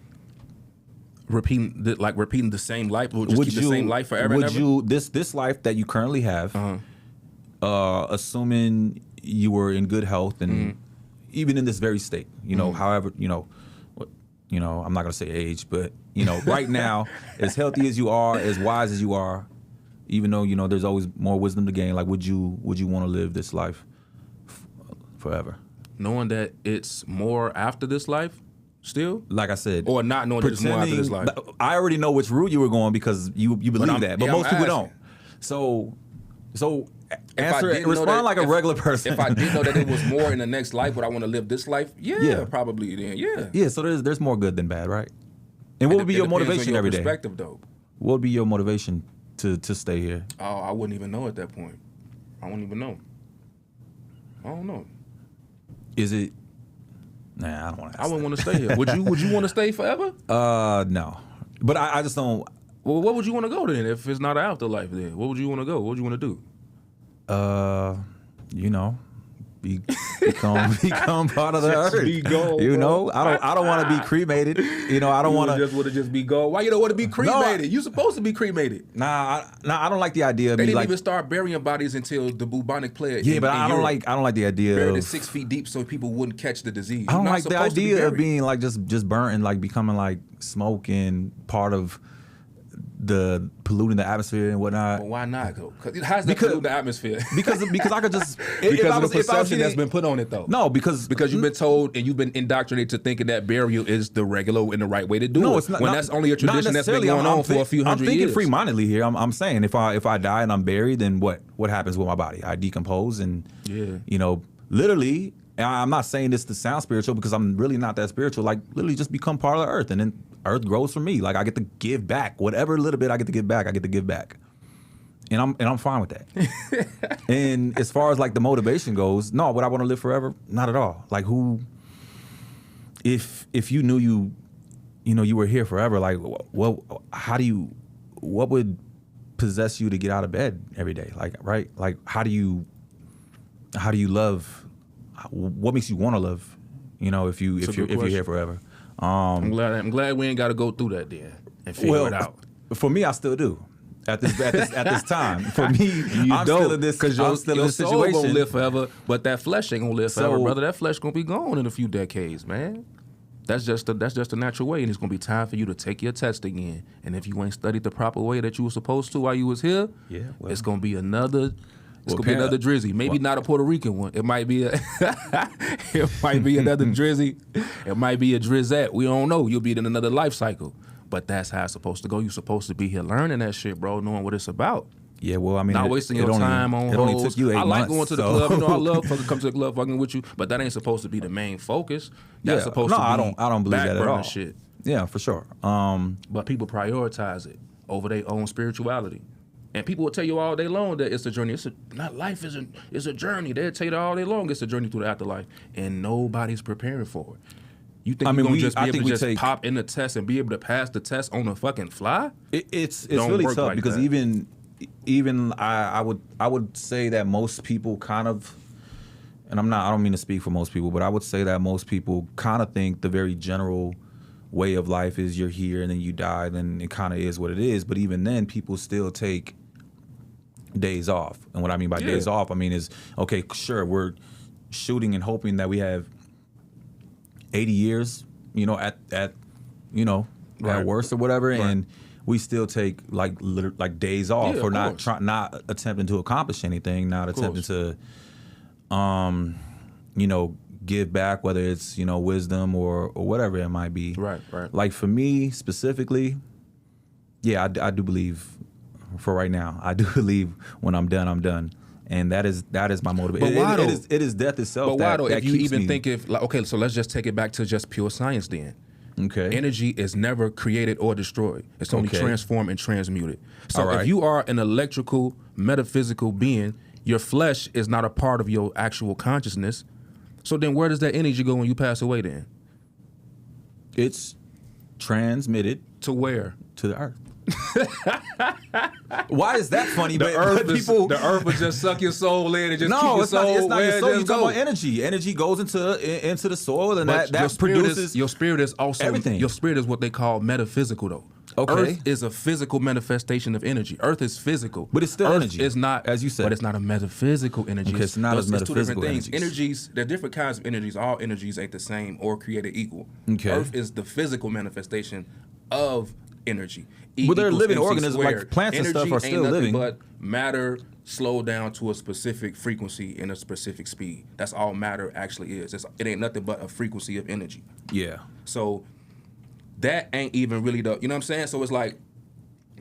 Repeating the same life, would keep the same life forever. Would you this life that you currently have, assuming you were in good health and even in this very state, however, I'm not gonna say age, but right now, as healthy as you are, as wise as you are, even though there's always more wisdom to gain, like would you want to live this life forever, knowing that it's more after this life? Still, like I said, or not knowing that it's more after this life. I already know which route you were going because you believe that, but most people don't. So respond like a regular person. If I did know that it was more in the next life, would I want to live this life? Yeah, probably then. Yeah. So there's more good than bad, right? And what would be your motivation every day? Perspective, though. What would be your motivation to stay here? Oh, I wouldn't even know at that point. I wouldn't even know. I don't know. Is it? Nah, I don't want to. I wouldn't want to stay here. Would you want to stay forever? No. But I just don't. Well, what would you want to go then if it's not an afterlife? Then what would you want to go? What would you want to do? Become part of the earth. Be gold, I don't want to be cremated. I don't want to just be gold. Why you don't want to be cremated? You supposed to be cremated. Nah, I don't like the idea of they me didn't even start burying bodies until the bubonic plague. Yeah, but I don't like the idea buried of 6 feet deep so people wouldn't catch the disease. I don't like the idea of being like just burnt and like becoming like smoke and part of the polluting the atmosphere and whatnot. But why not go? How's that pollute the atmosphere? Because I could just because of the perception that's been put on it though. No, because you've been told and you've been indoctrinated to thinking that burial is the regular and the right way to do it. No, it's not. When that's only a tradition that's been going on for a few hundred years. I'm thinking free-mindedly here. I'm saying if I die and I'm buried, then what happens with my body? I decompose and literally. I'm not saying this to sound spiritual because I'm really not that spiritual. Like literally just become part of the earth and then earth grows from me. Like I get to give back. Whatever little bit I get to give back, I get to give back. And I'm fine with that. And as far as like the motivation goes, no, would I want to live forever? Not at all. Like who if you knew you were here forever, like what would possess you to get out of bed every day? Like right? Like how do you love? What makes you want to live? If you're here forever. I'm glad we ain't got to go through that then and figure it out. For me, I still do. At this time, for me, I'm still in this situation. Your soul gonna live forever, but that flesh ain't gonna live forever, brother. That flesh gonna be gone in a few decades, man. That's just the natural way, and it's gonna be time for you to take your test again. And if you ain't studied the proper way that you were supposed to while you was here, it's gonna be another. It's gonna be another drizzy. Maybe not a Puerto Rican one. It might be another drizzy. It might be a drizzette. We don't know. You'll be in another life cycle. But that's how it's supposed to go. You're supposed to be here learning that shit, bro, knowing what it's about. Yeah, well, I mean, not wasting your time on hoes. It only took you 8 months. I like going to the club. I love fucking come to the club fucking with you, but that ain't supposed to be the main focus. That's supposed to be I don't believe that at all. Shit. Yeah, for sure. But people prioritize it over their own spirituality. And people will tell you all day long that it's a journey. Life isn't. It's a journey. They'll tell you all day long it's a journey through the afterlife, and nobody's preparing for it. You think you're gonna just be able to just pop in the test and be able to pass the test on a fucking fly? It's really tough like because that. even I would say that most people kind of, and I don't mean to speak for most people, but I would say that most people kind of think the very general way of life is you're here and then you die, then it kind of is what it is. But even then, people still take days off. And what I mean by days off, I mean is, okay, sure, we're shooting and hoping that we have 80 years, at worst or whatever, and we still take like days off for not attempting to accomplish anything, not attempting to, give back, whether it's wisdom or whatever it might be. Right. Like for me specifically, I do believe. For right now, I do believe when I'm done. And that is my motivation. It is death itself. But why though? If you even think so let's just take it back to just pure science then. Okay. Energy is never created or destroyed. It's only transformed and transmuted. So if you are an electrical, metaphysical being, your flesh is not a part of your actual consciousness. So then where does that energy go when you pass away then? It's transmitted. To where? To the earth. Why is that funny? The earth would just suck your soul in and just keep your soul. It's not your soul. You talk about energy. Energy goes into the soil, and that produces your spirit is also everything. Your spirit is what they call metaphysical, though. Okay. Earth is a physical manifestation of energy. Earth is physical, but it's still Earth energy. Is not, as you said, but it's not a metaphysical energy. Okay, it's not as metaphysical. It's two different things. Energies. There are different kinds of energies. All energies ain't the same or created equal. Okay. Earth is the physical manifestation of energy. Well, they're living organisms like plants and stuff are still living. But matter slowed down to a specific frequency and a specific speed. That's all matter actually is. It ain't nothing but a frequency of energy. Yeah. So that ain't even really you know what I'm saying? So it's like,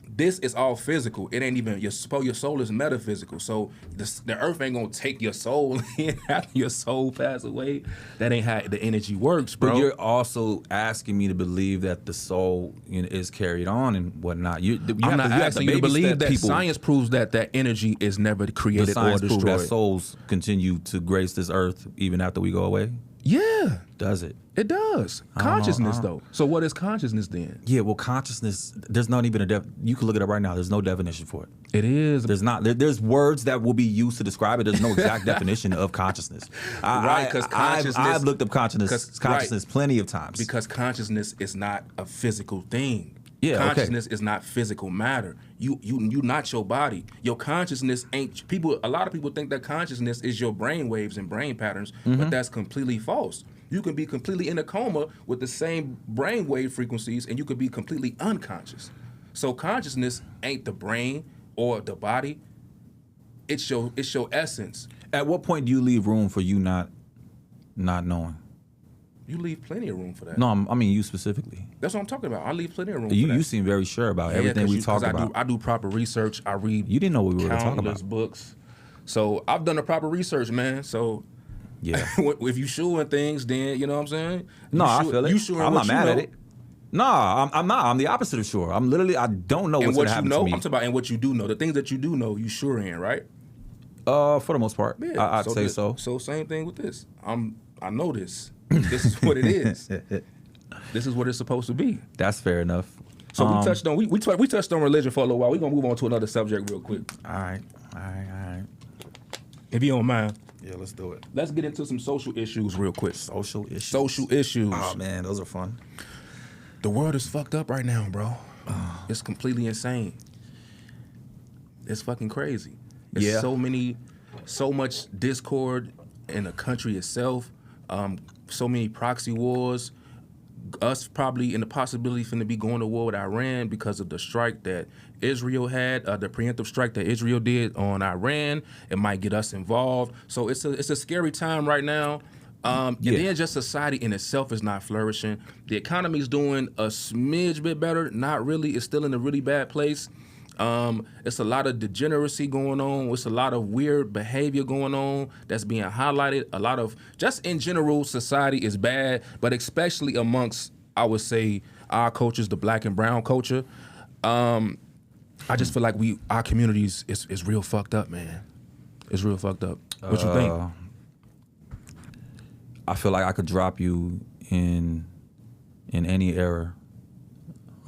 this is all physical. It ain't even, your soul is metaphysical. So the earth ain't gonna take your soul in after your soul pass away. That ain't how the energy works, bro. But you're also asking me to believe that the soul is carried on and whatnot. I'm not asking you to believe that. Science proves that energy is never created or destroyed. Proves that souls continue to grace this earth even after we go away? Yeah. Does it? It does. Consciousness, though. So what is consciousness then? Yeah, well, consciousness, there's not even you can look it up right now. There's no definition for it. It is. There's not. There's words that will be used to describe it. There's no exact definition of consciousness. Because consciousness. I've looked up consciousness plenty of times. Because consciousness is not a physical thing. Yeah, consciousness is not physical matter. You not your body. Your consciousness ain't people. A lot of people think that consciousness is your brain waves and brain patterns, but that's completely false. You can be completely in a coma with the same brain wave frequencies, and you could be completely unconscious. So consciousness ain't the brain or the body. It's your essence. At what point do you leave room for you not knowing? You leave plenty of room for that. No, I mean you specifically. That's what I'm talking about. I leave plenty of room You for that. you seem very sure about everything we talk about. I do proper research. I read. You didn't know what we were talking countless about. books. So I've done the proper research, man. So Yeah. if you shoeing things, then you know what I'm saying. No, I feel it. You sure I'm not mad know. at it. No, I'm not. I'm the opposite of sure. I'm literally. I don't know what's going to happen to me. I'm talking about and what you do know. The things that you do know, you sure in, right? For the most part, Yeah, I'd say so. So same thing with this. I know this. This is what it is. This is what it's supposed to be. That's fair enough. So we touched on we touched on religion for a little while. We're gonna move on to another subject real quick. All right. If you don't mind. Yeah, let's do it. Let's get into some social issues real quick. Social issues. Social issues. Oh man, those are fun. The world is fucked up right now, bro. It's completely insane. It's fucking crazy. It's Yeah. so much discord in the country itself. So many proxy wars. Us probably in the possibility finna be going to war with Iran because of the strike that Israel had, the preemptive strike that Israel did on Iran. It might get us involved. So it's a scary time right now. And then just society in itself is not flourishing. The economy's doing a smidge bit better. Not really. It's still in a really bad place. It's a lot of degeneracy going on. It's a lot of weird behavior going on that's being highlighted. A lot of, just in general, society is bad, but especially amongst, I would say, our cultures, the black and brown culture. I just feel like our communities is real fucked up, man. It's real fucked up. What you think? I feel like I could drop you in any era,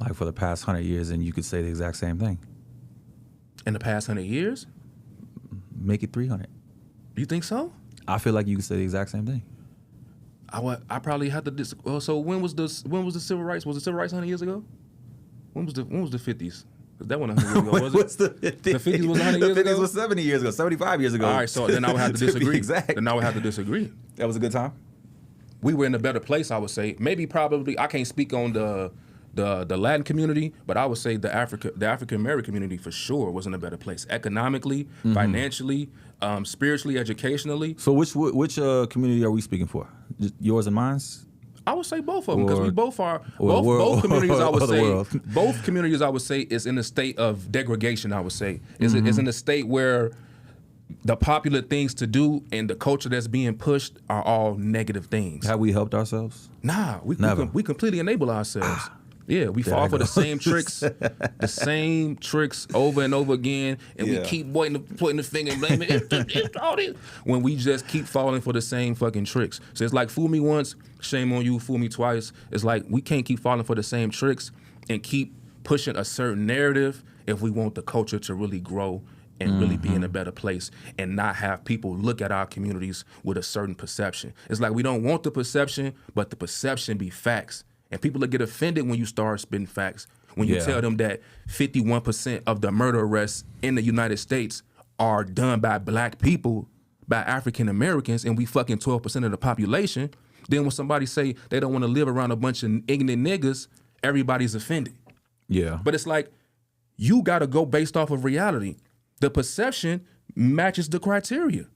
like for the past 100 years, and you could say the exact same thing. In the past 100 years? Make it 300. You think so? I feel like you could say the exact same thing. I probably have to well, so when was the civil rights? Was the civil rights 100 years ago? When was the 50s? That one 100 years ago, was it? What's the 50s? The 50s was 100 years ago? The 50s was 70 years ago, 75 years ago. All right, so then I would have to disagree. Exact. Then I would have to disagree. That was a good time? We were in a better place, I would say. Maybe probably, I can't speak on the Latin community, but I would say the African American community for sure was in a better place. Economically, financially, spiritually, educationally. So which community are we speaking for? Just yours and mine's? I would say both of them because we both are world, both communities. I would or the say world. both communities. I would say is in a state of degradation. I would say is in a state where the popular things to do and the culture that's being pushed are all negative things. Have we helped ourselves? Nah, we Never. we completely enable ourselves. Yeah, we fall for the same tricks, over and over again, and we keep pointing the finger and blaming it's all this when we just keep falling for the same fucking tricks. So it's like fool me once, shame on you, fool me twice. It's like we can't keep falling for the same tricks and keep pushing a certain narrative if we want the culture to really grow and really be in a better place and not have people look at our communities with a certain perception. It's like we don't want the perception, but the perception be facts. And people will get offended when you start spitting facts. When you tell them that 51% of the murder arrests in the United States are done by black people, by African Americans, and we fucking 12% of the population, then when somebody say they don't want to live around a bunch of ignorant niggas, everybody's offended. Yeah. But it's like, you got to go based off of reality. The perception matches the criteria.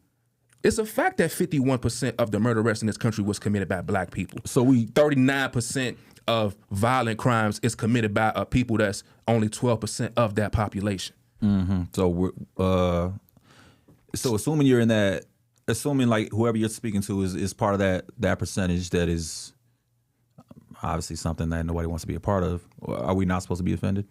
It's a fact that 51% of the murder arrests in this country was committed by black people. So 39% of violent crimes is committed by people that's only 12% of that population. So so assuming you're in that, assuming like whoever you're speaking to is part of that percentage that is obviously something that nobody wants to be a part of, are we not supposed to be offended?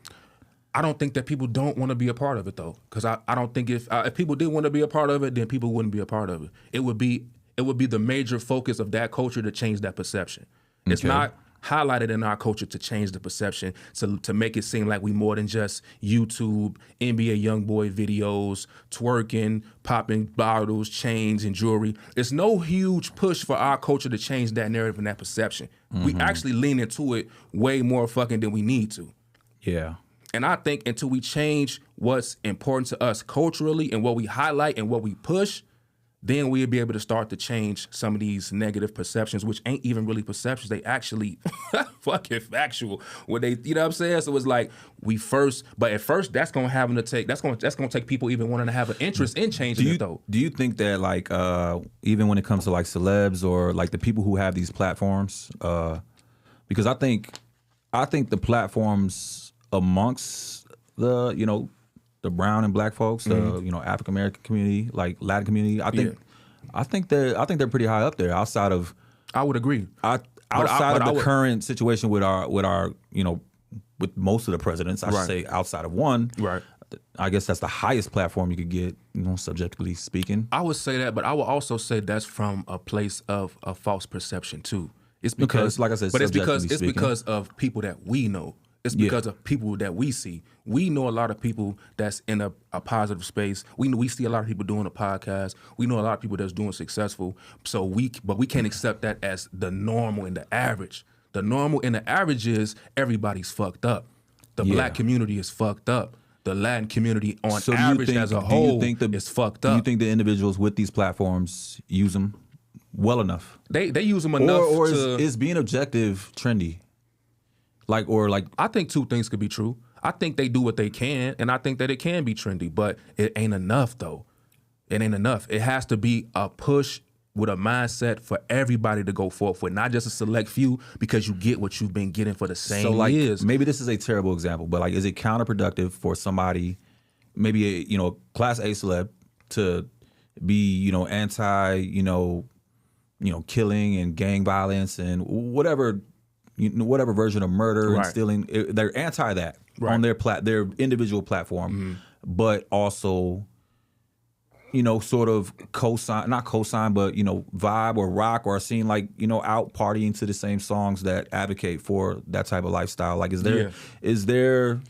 I don't think that people don't want to be a part of it though, because I don't think if people did want to be a part of it, then people wouldn't be a part of it. It would be the major focus of that culture to change that perception. It's not highlighted in our culture to change the perception, to make it seem like we more than just YouTube, NBA YoungBoy videos, twerking, popping bottles, chains, and jewelry. It's no huge push for our culture to change that narrative and that perception. We actually lean into it way more fucking than we need to. Yeah. And I think until we change what's important to us culturally and what we highlight and what we push, then we'll be able to start to change some of these negative perceptions, which ain't even really perceptions. They actually fucking factual. What they, you know what I'm saying? So it's like but at first that's gonna have them to take. That's gonna take people even wanting to have an interest in changing it though. Do you think that like even when it comes to like celebs or like the people who have these platforms, because I think the platforms amongst the the brown and black folks, the African American community, like Latin community, I think they're pretty high up there. Outside of, I would agree. Outside of the current situation with our with most of the presidents, I should say, outside of one, right? I guess that's the highest platform you could get, subjectively speaking. I would say that, but I would also say that's from a place of a false perception too. It's because, like I said, but it's because of people that we know. It's because of people that we see. We know a lot of people that's in a positive space. We see a lot of people doing a podcast. We know a lot of people that's doing successful. But we can't accept that as the normal and the average. The normal and the average is everybody's fucked up. The black community is fucked up. The Latin community on average as a whole is fucked up. Do you think the individuals with these platforms use them well enough? They use them enough or is being objective trendy? I think two things could be true. I think they do what they can, and I think that it can be trendy, but it ain't enough though. It ain't enough. It has to be a push with a mindset for everybody to go forth with, not just a select few, because you get what you've been getting for the same years. Maybe this is a terrible example, but is it counterproductive for somebody, maybe a class A celeb, to be anti killing and gang violence and whatever version of murder and stealing? They're anti that on their individual platform, but also sort of not co-sign, but vibe or rock or seem like out partying to the same songs that advocate for that type of lifestyle. Like, is there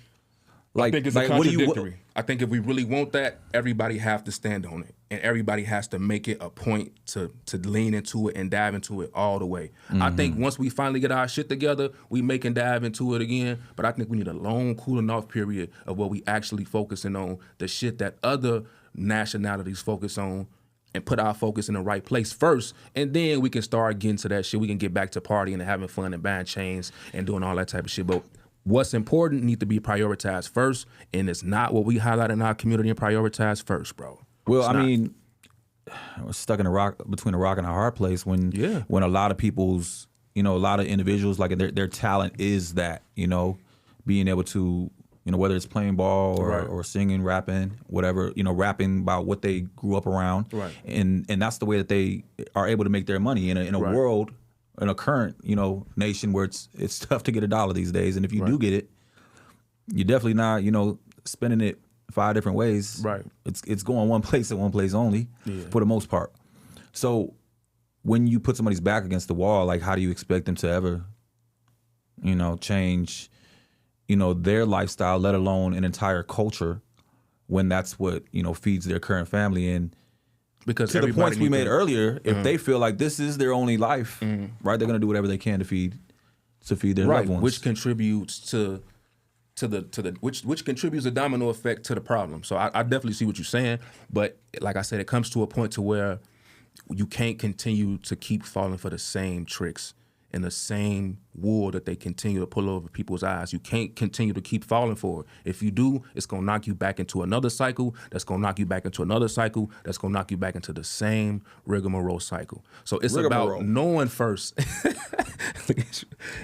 like, I think it's contradictory. I think if we really want that, everybody have to stand on it, and everybody has to make it a point to lean into it and dive into it all the way. I think once we finally get our shit together, we make and dive into it again. But I think we need a long cooling off period of where we actually focusing on the shit that other nationalities focus on, and put our focus in the right place first, and then we can start getting to that shit. We can get back to partying and having fun and buying chains and doing all that type of shit. But what's important need to be prioritized first, and it's not what we highlight in our community and prioritize first, bro. Well, I mean, we're stuck in between a rock and a hard place when a lot of people's, a lot of individuals, like their talent is that, being able to, whether it's playing ball or singing, rapping, whatever, rapping about what they grew up around. Right. And that's the way that they are able to make their money in a world, in a current, nation where it's tough to get a dollar these days. And if you do get it, you're definitely not, spending it 5 different ways. Right. It's going one place and one place only for the most part. So when you put somebody's back against the wall, like, how do you expect them to ever, change, their lifestyle, let alone an entire culture, when that's what, feeds their current family? And because to the points we made earlier, if they feel like this is their only life, right, they're going to do whatever they can to feed their loved ones. Which contributes to which contributes a domino effect to the problem. So I definitely see what you're saying, but like I said, it comes to a point to where you can't continue to keep falling for the same tricks and the same wool that they continue to pull over people's eyes. You can't continue to keep falling for it. If you do, it's gonna knock you back into another cycle. That's gonna knock you back into another cycle. That's gonna knock you back into the same rigmarole cycle. So it's about knowing first.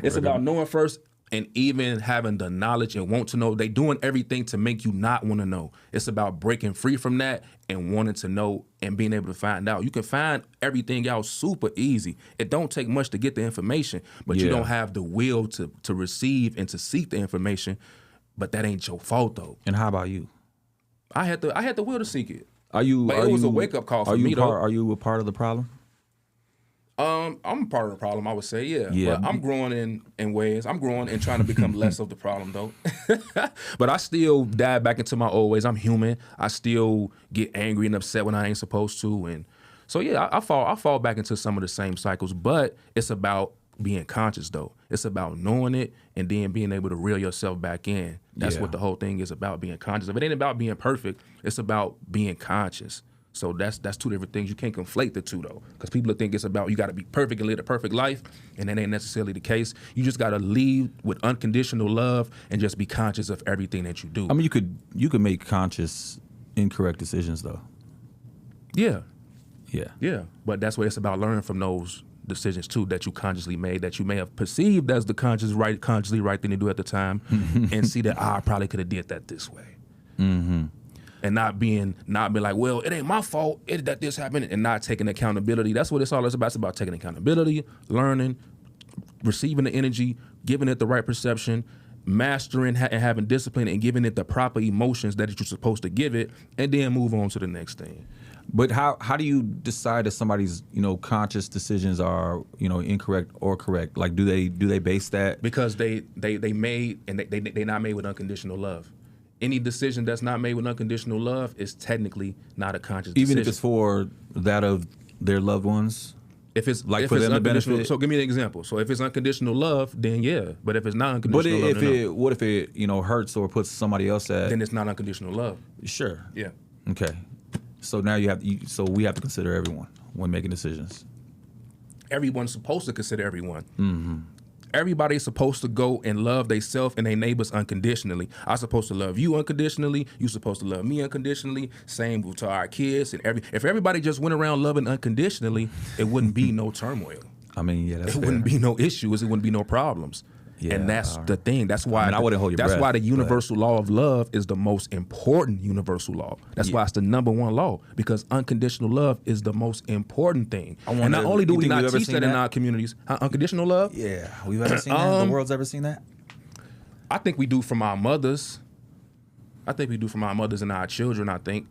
It's about knowing first, and even having the knowledge and want to know. They doing everything to make you not want to know. It's about breaking free from that and wanting to know and being able to find out. You can find everything out super easy. It don't take much to get the information, but you don't have the will to receive and to seek the information. But that ain't your fault though. And how about you? I had the will to seek it. But it was a wake up call for me though. Are you a part of the problem? I'm part of the problem, I would say, yeah. But I'm growing in ways. I'm growing and trying to become less of the problem, though. But I still dive back into my old ways. I'm human. I still get angry and upset when I ain't supposed to. And so, yeah, I fall back into some of the same cycles. But it's about being conscious, though. It's about knowing it and then being able to reel yourself back in. That's what the whole thing is about, being conscious. It ain't about being perfect. It's about being conscious. So that's two different things. You can't conflate the two though, because people think it's about you got to be perfect and live a perfect life, and that ain't necessarily the case. You just got to lead with unconditional love and just be conscious of everything that you do. I mean, you could make conscious incorrect decisions though. Yeah, Yeah. but that's what it's about, learning from those decisions too that you consciously made, that you may have perceived as the consciously right thing to do at the time, and see that I probably could have did that this way. Mm-hmm. And not being like, well, it ain't my fault that this happened, and not taking accountability. That's what it's all about. It's about taking accountability, learning, receiving the energy, giving it the right perception, mastering and having discipline, and giving it the proper emotions that you're supposed to give it, and then move on to the next thing. But how do you decide if somebody's conscious decisions are incorrect or correct? Like do they base that because they made, and they not made with unconditional love. Any decision that's not made with unconditional love is technically not a conscious decision. Even if it's for that of their loved ones? If it's like if for it's them to unconditional, benefit? so give me an example. So if it's unconditional love, then yeah. But if it's not unconditional love, What if it hurts or puts somebody else at? then it's not unconditional love. Sure. Yeah. Okay. So now so we have to consider everyone when making decisions. Everyone's supposed to consider everyone. Mm-hmm. Everybody's supposed to go and love themselves and their neighbors unconditionally. I'm supposed to love you unconditionally. You're supposed to love me unconditionally. Same to our kids. And if everybody just went around loving unconditionally, it wouldn't be no turmoil. I mean, yeah, that's It fair. wouldn't be no issues. It wouldn't be no problems. Yeah, and that's the thing. That's why I wouldn't hold your that's breath, why the universal law of love is the most important universal law. That's why it's the number one law, because unconditional love is the most important thing. And not only do we not teach that in our communities, unconditional love. Yeah, we've ever seen that. The world's ever seen that. I think we do from our mothers. I think we do from our mothers and our children. I think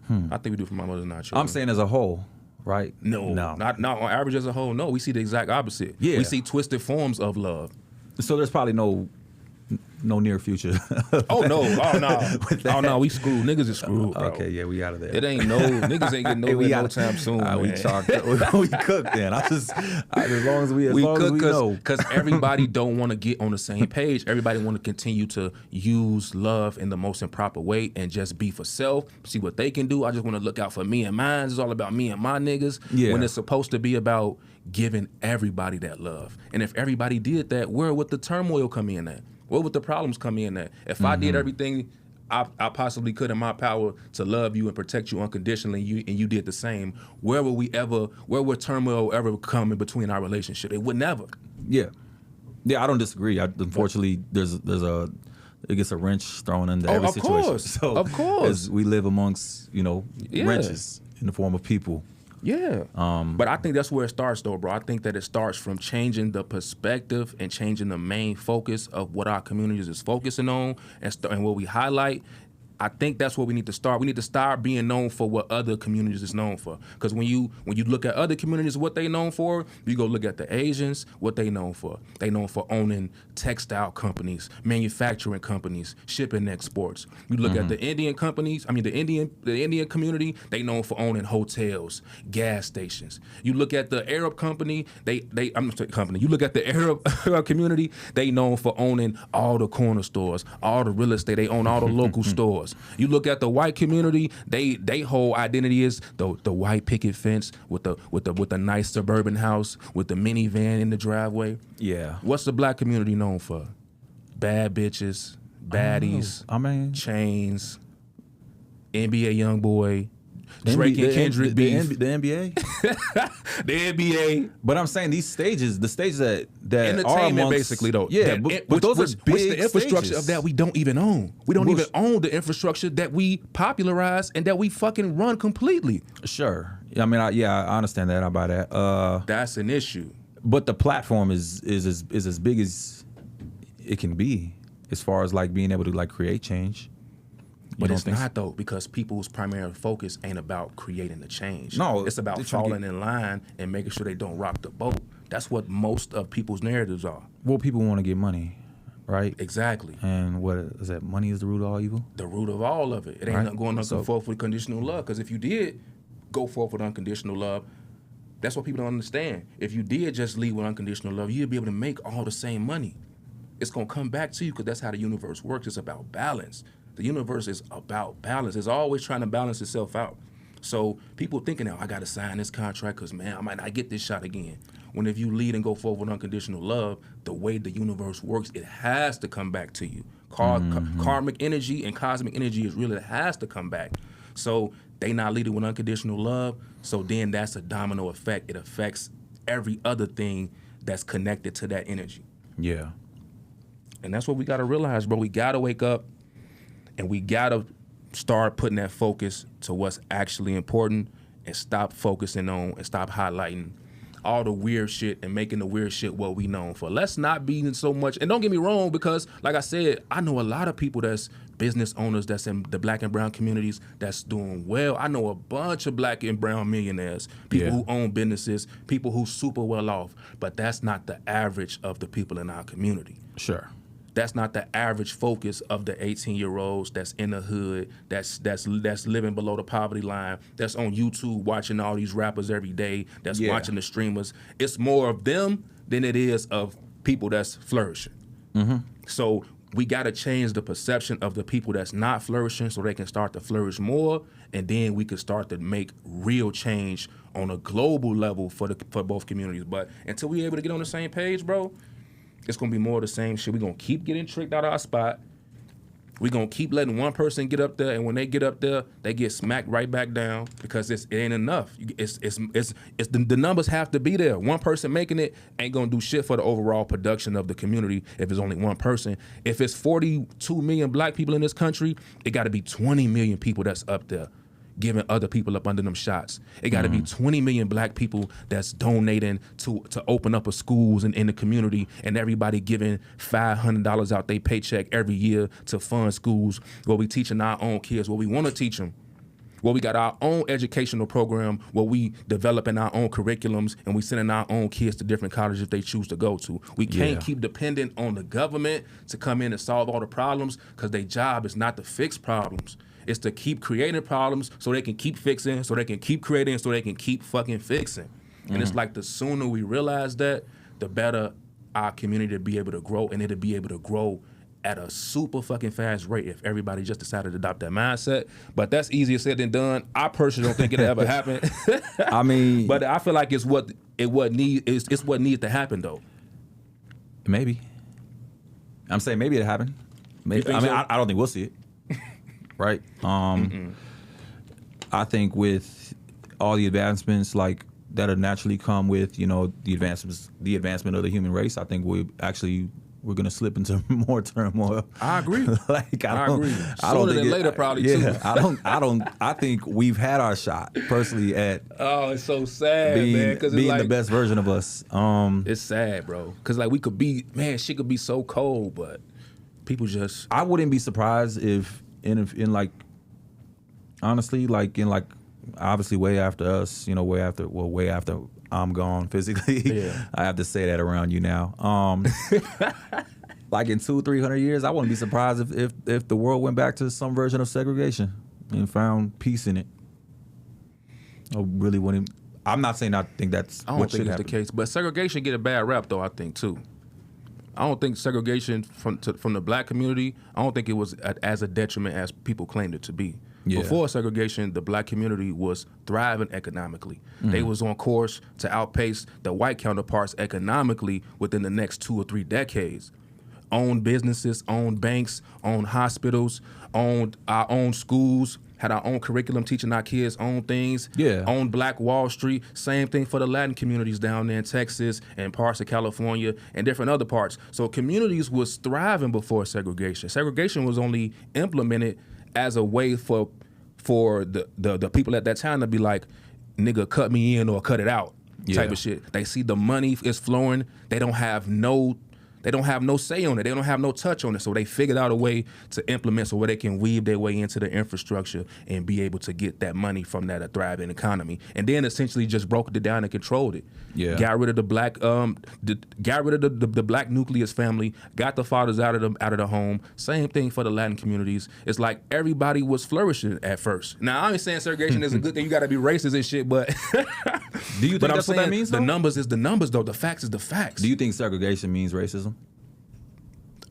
we do from our mothers and our children. I'm saying as a whole, right? No, not on average as a whole. No, we see the exact opposite. Yeah. We see twisted forms of love. So there's probably no near future. Oh no, we screwed. Niggas is screwed, bro. Okay, yeah, we out of there. It ain't niggas ain't getting nowhere no time soon, man. We chalked. We cooked then. As long as we know. Because everybody don't want to get on the same page. Everybody want to continue to use love in the most improper way and just be for self, see what they can do. I just want to look out for me and mine. It's all about me and my niggas. Yeah. When it's supposed to be about giving everybody that love. And if everybody did that, where would the turmoil come in at? Where would the problems come in at? If I did everything I possibly could in my power to love you and protect you unconditionally, and you did the same, where would turmoil ever come in between our relationship? It would never. Yeah, I don't disagree. Unfortunately, it gets a wrench thrown into every situation. Course. So of course, as we live amongst wrenches in the form of people. Yeah. But I think that's where it starts, though, bro. I think that it starts from changing the perspective and changing the main focus of what our communities is focusing on and what we highlight. I think that's where we need to start. We need to start being known for what other communities is known for. Because when you look at other communities, what they known for, you go look at the Asians, what they known for. They known for owning textile companies, manufacturing companies, shipping exports. You look at the Indian companies, the Indian community, they known for owning hotels, gas stations. You look at the Arab company, You look at the Arab community, they known for owning all the corner stores, all the real estate. They own all the local stores. You look at the white community, they whole identity is the white picket fence with the nice suburban house with the minivan in the driveway. Yeah. What's the black community known for? Bad bitches, baddies, chains, NBA YoungBoy, Drake and Kendrick beef. The NBA? The NBA. But I'm saying the stages that entertainment are amongst, basically though. Yeah, but those are big which the infrastructure stages. of that we don't even own. We don't even own the infrastructure that we popularize and that we fucking run completely. Sure. I understand that. I buy that. That's an issue. But the platform is as big as it can be as far as like being able to like create change. But it's not though, because people's primary focus ain't about creating the change. No, it's about falling in line and making sure they don't rock the boat. That's what most of people's narratives are. Well, people want to get money, right? Exactly. And what is that? Money is the root of all evil? The root of all of it. It ain't going forth with conditional love. Because if you did go forth with unconditional love, that's what people don't understand. If you did just lead with unconditional love, you'd be able to make all the same money. It's going to come back to you because that's how the universe works. It's about balance. The universe is about balance. It's always trying to balance itself out. So people thinking now, I got to sign this contract because, man, I might not get this shot again. When if you lead and go forward with unconditional love, the way the universe works, it has to come back to you. Karmic energy and cosmic energy is real. It has to come back. So they not leading with unconditional love. So then that's a domino effect. It affects every other thing that's connected to that energy. Yeah. And that's what we got to realize, bro. We got to wake up and we got to start putting that focus to what's actually important and stop focusing on and stop highlighting all the weird shit and making the weird shit what we known for. Let's not be in so much, and don't get me wrong, because like I said, I know a lot of people that's business owners that's in the black and brown communities that's doing well. I know a bunch of black and brown millionaires, people who own businesses, people who super well off, but that's not the average of the people in our community. Sure. That's not the average focus of the 18-year-olds that's in the hood, that's living below the poverty line, that's on YouTube watching all these rappers every day, that's watching the streamers. It's more of them than it is of people that's flourishing. Mm-hmm. So we got to change the perception of the people that's not flourishing so they can start to flourish more, and then we can start to make real change on a global level for both communities. But until we're able to get on the same page, bro, it's going to be more of the same shit. We're going to keep getting tricked out of our spot. We're going to keep letting one person get up there, and when they get up there, they get smacked right back down because it ain't enough. The numbers have to be there. One person making it ain't going to do shit for the overall production of the community if it's only one person. If it's 42 million black people in this country, it got to be 20 million people that's up there giving other people up under them shots. It got to be 20 million black people that's donating to open up a schools in the community, and everybody giving $500 out their paycheck every year to fund schools where we teaching our own kids what we want to teach them, where we got our own educational program, where we developing our own curriculums, and we sending our own kids to different colleges if they choose to go to. We can't keep dependent on the government to come in and solve all the problems, because their job is not to fix problems. It's to keep creating problems so they can keep fixing, so they can keep creating, so they can keep fucking fixing. And it's like the sooner we realize that, the better our community will be able to grow, and it'll be able to grow at a super fucking fast rate if everybody just decided to adopt that mindset. But that's easier said than done. I personally don't think it'll ever happen. I mean, but I feel like it's what needs to happen though. Maybe. I'm saying maybe it'll happen. Maybe. I mean, so? I don't think we'll see it. Right. I think with all the advancements like that'll naturally come with, you know, the advancement of the human race, I think we're gonna slip into more turmoil. I agree. I agree. Sooner than later, probably too. I think we've had our shot personally at. Oh, it's so sad, man. Because being the best version of us. It's sad, bro. Because like we could be, man, shit could be so cold, but people just. I wouldn't be surprised if in like, honestly, like in like, obviously way after us, you know, way after I'm gone physically. Yeah. I have to say that around you now. Like in 200-300 years, I wouldn't be surprised if the world went back to some version of segregation and found peace in it. I really wouldn't. I'm not saying I think that's. I don't think it's the case, but segregation get a bad rap though. I think too. I don't think segregation from the black community, I don't think it was as a detriment as people claimed it to be. Yeah. Before segregation, the black community was thriving economically. They was on course to outpace the white counterparts economically within the next 2 or 3 decades. Owned businesses, owned banks, owned hospitals, owned our own schools, had our own curriculum teaching our kids own things, owned Black Wall Street. Same thing for the Latin communities down there in Texas and parts of California and different other parts. So communities was thriving before segregation. Segregation was only implemented as a way for the people at that time to be like, nigga, cut me in or cut it out type of shit. They see the money is flowing. They don't have no say on it. They don't have no touch on it. So they figured out a way to implement so where they can weave their way into the infrastructure and be able to get that money from that thriving economy. And then essentially just broke it down and controlled it. Yeah. Got rid of the black, got rid of the black nucleus family, got the fathers out of the home. Same thing for the Latin communities. It's like everybody was flourishing at first. Now I ain't saying segregation is a good thing. You got to be racist and shit, but do you think that's what that means? The numbers is the numbers though. The facts is the facts. Do you think segregation means racism?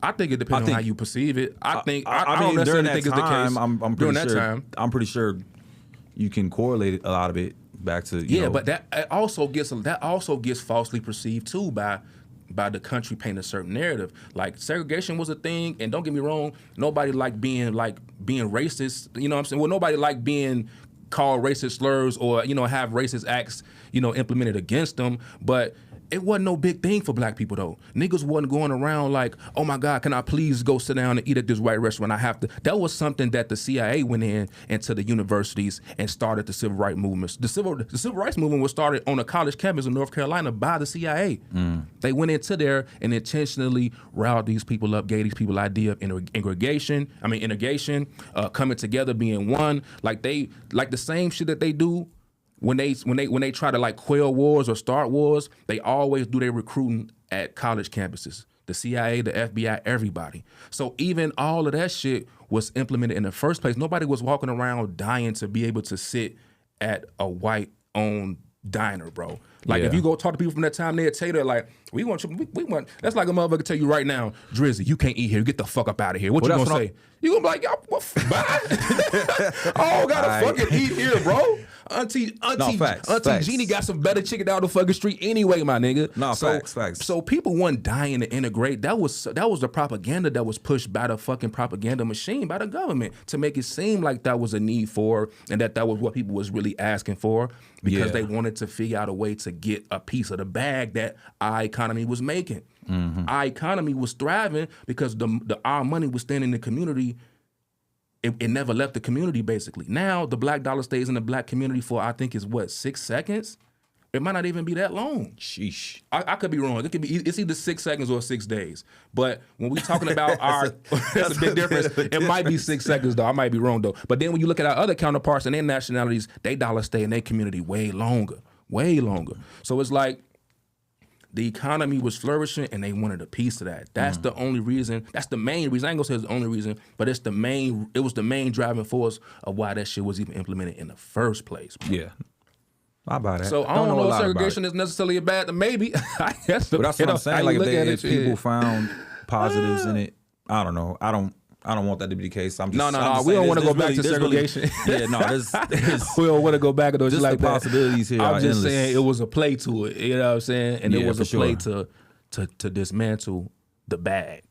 I think it depends on how you perceive it. I don't necessarily think it's the case. I'm pretty sure you can correlate a lot of it back to you know, but that also gets falsely perceived too by the country painting a certain narrative. Like segregation was a thing, and don't get me wrong, nobody liked being racist. You know what I'm saying? Well, nobody liked being called racist slurs or have racist acts implemented against them, but it wasn't no big thing for black people though. Niggas wasn't going around like, oh my God, can I please go sit down and eat at this white restaurant? I have to. That was something that the CIA went into the universities and started the civil rights movements. The civil rights movement was started on a college campus in North Carolina by the CIA. They went into there and intentionally riled these people up, gave these people idea of integration, coming together, being one. Like the same shit that they do. When they try to like quell wars or start wars, they always do their recruiting at college campuses. The CIA, the FBI, everybody. So even all of that shit was implemented in the first place. Nobody was walking around dying to be able to sit at a white-owned diner, bro. Like if you go talk to people from that time, they'll tell you that like, we want. That's like a motherfucker tell you right now, Drizzy, you can't eat here. Get the fuck up out of here. What you gonna say? You gonna be like, y'all, bye. I don't gotta fucking eat here, bro. Auntie Jeannie got some better chicken down the fucking street anyway, my nigga. No, facts. So people weren't dying to integrate. That was the propaganda that was pushed by the fucking propaganda machine, by the government, to make it seem like that was a need for, and that was what people was really asking for, because they wanted to figure out a way to get a piece of the bag that our economy was making. Our economy was thriving because our money was staying in the community. It never left the community, basically. Now, the black dollar stays in the black community for, I think, is 6 seconds? It might not even be that long. Sheesh. I could be wrong. It's either 6 seconds or 6 days. But when we talking about that's a big difference. It might be 6 seconds, though. I might be wrong, though. But then when you look at our other counterparts and their nationalities, they dollar stay in their community way longer. So it's like, the economy was flourishing and they wanted a piece of that. That's the only reason. That's the main reason. I ain't gonna say it's the only reason, but it was the main driving force of why that shit was even implemented in the first place. Bro. Yeah. I buy that. So I don't know if segregation is necessarily a bad thing. Maybe. I guess. But that's what I'm saying. Like if people found positives in it, I don't know. I don't want that to be the case. I'm just we don't want to go back to segregation. There's we don't want to go back to those just like the possibilities that. here. I'm just endless. saying it was a play to it. You know what I'm saying? And it was a play sure. to dismantle the bag.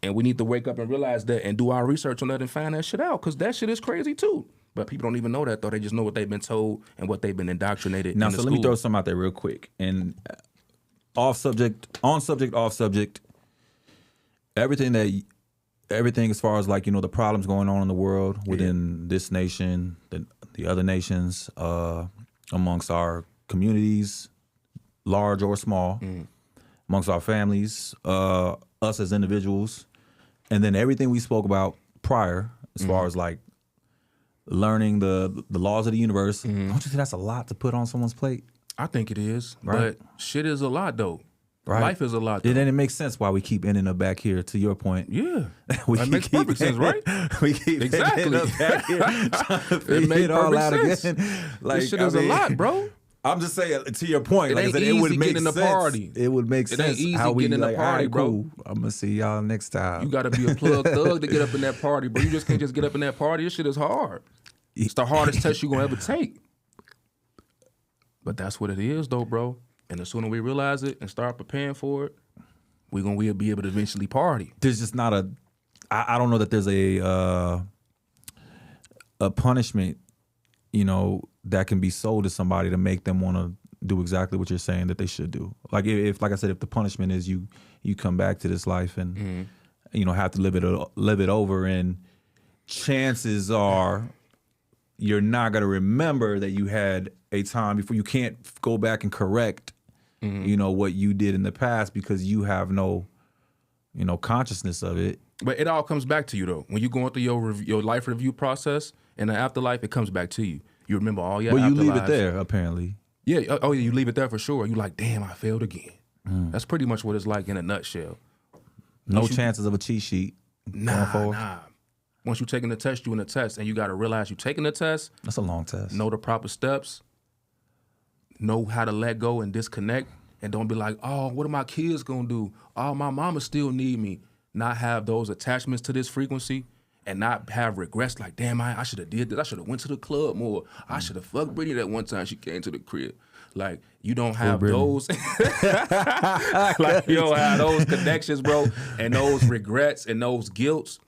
And we need to wake up and realize that and do our research on that and find that shit out, because that shit is crazy too. But people don't even know that, though. They just know what they've been told and what they've been indoctrinated. Now, so let me throw something out there real quick. And on subject, off subject, everything as far as like, the problems going on in the world within this nation, the other nations, amongst our communities, large or small, amongst our families, us as individuals, and then everything we spoke about prior as far as like learning the laws of the universe. Don't you think that's a lot to put on someone's plate? I think it is, right? But shit is a lot though. Right. Life is a lot. Though. And then it makes sense why we keep ending up back here. To your point, that makes perfect sense, right? We keep ending up back here. It makes perfect sense. Again. Like, this shit is a lot, bro. I'm just saying, to your point, it like I said, it would make sense. Party. It would make sense. It ain't easy how we getting in the party, bro. Cool. I'm gonna see y'all next time. You gotta be a plug thug to get up in that party, bro. You just can't just get up in that party. This shit is hard. It's the hardest test you gonna ever take. But that's what it is, though, bro. And the sooner we realize it and start preparing for it, we'll be able to eventually party. There's just not I don't know that there's a punishment, that can be sold to somebody to make them want to do exactly what you're saying that they should do. Like if like I said, if the punishment is you come back to this life and have to live it over, and chances are you're not gonna remember that you had a time before. You can't go back and correct what you did in the past because you have no consciousness of it. But it all comes back to you though. When you're going through your life review process in the afterlife, it comes back to you. You remember all your afterlives. But you leave it there, apparently. Yeah. Oh, yeah. You leave it there for sure. You like, damn, I failed again. That's pretty much what it's like in a nutshell. No chances of a cheat sheet. Nah. Once you're taking the test, you're in the test, and you got to realize you're taking the test. That's a long test. Know the proper steps. Know how to let go and disconnect, and don't be like, oh, what are my kids gonna do? Oh, my mama still need me. Not have those attachments to this frequency, and not have regrets like, damn, I should have did this. I should have went to the club more. I should have fucked Brittany that one time she came to the crib. Like, you don't have those. Like, you don't have those connections, bro, and those regrets and those guilts.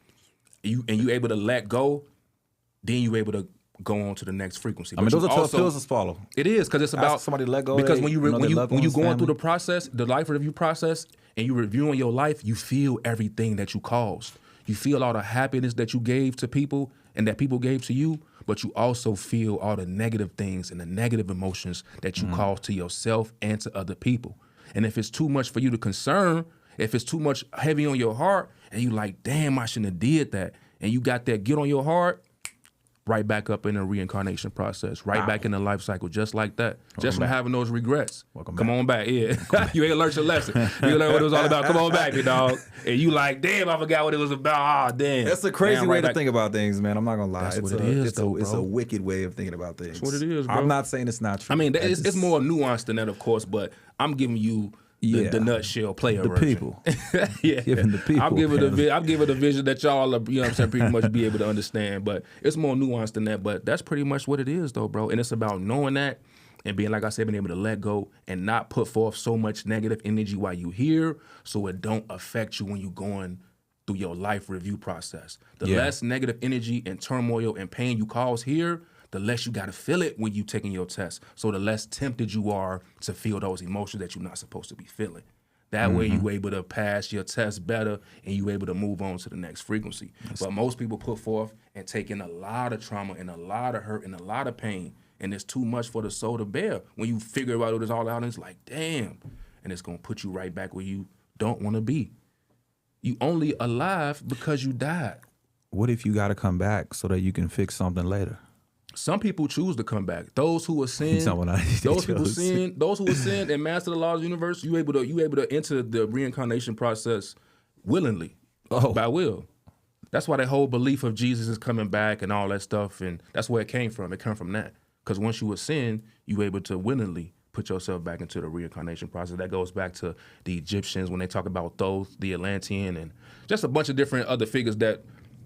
You able to let go, then you able to go on to the next frequency. I mean, those are tough pills to swallow. It is, because it's about somebody to let go. Because when you going through the process, the life review process, and you reviewing your life, you feel everything that you caused. You feel all the happiness that you gave to people and that people gave to you, but you also feel all the negative things and the negative emotions that you caused to yourself and to other people. And if it's too much for you to concern, if it's too much heavy on your heart, and you like, damn, I shouldn't have did that, and you got that guilt on your heart, right back up in the reincarnation process, right back in the life cycle, just like that. Just for having those regrets. Come on back, yeah. You ain't learned your lesson. You learned what it was all about. Come on back, big dog. And you like, damn, I forgot what it was about. Ah, damn. That's a crazy way to think about things, man. I'm not gonna lie. That's what it is, though, it's a wicked way of thinking about things. That's what it is, bro. I'm not saying it's not true. I mean, it's more nuanced than that, of course, but I'm giving you the nutshell player the version. People. Yeah. Giving the people. I'll give it a vision that y'all are, you know what I'm saying, pretty much be able to understand. But it's more nuanced than that. But that's pretty much what it is, though, bro. And it's about knowing that and being, like I said, being able to let go and not put forth so much negative energy while you here, so it don't affect you when you going through your life review process. The less negative energy and turmoil and pain you cause here, the less you got to feel it when you taking your test. So the less tempted you are to feel those emotions that you're not supposed to be feeling. That way you able to pass your test better and you able to move on to the next frequency. But most people put forth and take in a lot of trauma and a lot of hurt and a lot of pain, and it's too much for the soul to bear. When you figure out what it's all out, and it's like, damn, and it's going to put you right back where you don't want to be. You only alive because you died. What if you got to come back so that you can fix something later? Some people choose to come back. Those who ascend, those who ascend and master the laws of the universe, you able to enter the reincarnation process willingly, by will. That's why that whole belief of Jesus is coming back and all that stuff, and that's where it came from. It came from that, because once you ascend, you able to willingly put yourself back into the reincarnation process. That goes back to the Egyptians when they talk about Thoth, the Atlantean, and just a bunch of different other figures that,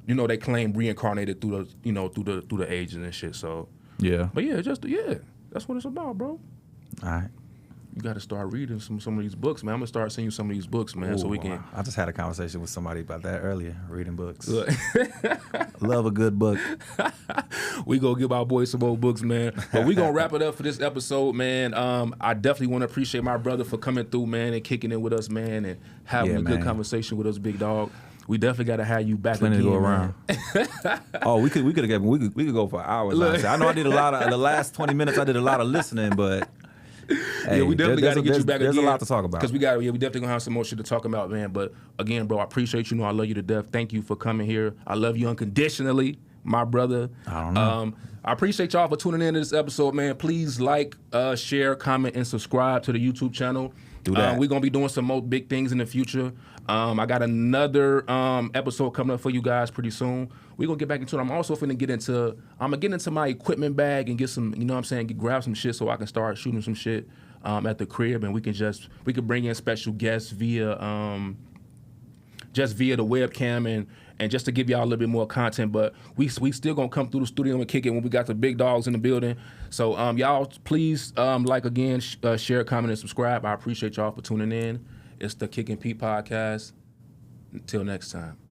you know, they claim reincarnated through the, you know, through the ages and shit. So but that's what it's about, bro. All right. You got to start reading some of these books, man. I'm gonna start sending you some of these books, man, so we can. I just had a conversation with somebody about that earlier. Reading books. Love a good book. We gonna give our boys some more books, man. But we gonna wrap it up for this episode, man. I definitely want to appreciate my brother for coming through, man, and kicking it with us, man, and having a good conversation with us, big dog. We definitely got to have you back again. To go around. We could go for hours. I know I did a lot of the last 20 minutes. I did a lot of listening, but hey, we definitely got to get you back again. There's a lot to talk about because we definitely gonna have some more shit to talk about, man. But again, bro, I appreciate you. Know I love you to death. Thank you for coming here. I love you unconditionally, my brother. I don't know. I appreciate y'all for tuning in to this episode, man. Please like, share, comment, and subscribe to the YouTube channel. Do that. We're going to be doing some more big things in the future. I got another episode coming up for you guys pretty soon. We're going to get back into it. I'm also finna get into my equipment bag and get some, you know what I'm saying, grab some shit so I can start shooting some shit at the crib, and we can bring in special guests via the webcam and just to give y'all a little bit more content. But we still gonna come through the studio and kick it when we got the big dogs in the building. So y'all please like again, share, comment, and subscribe. I appreciate y'all for tuning in. It's the Kickin P podcast. Until next time.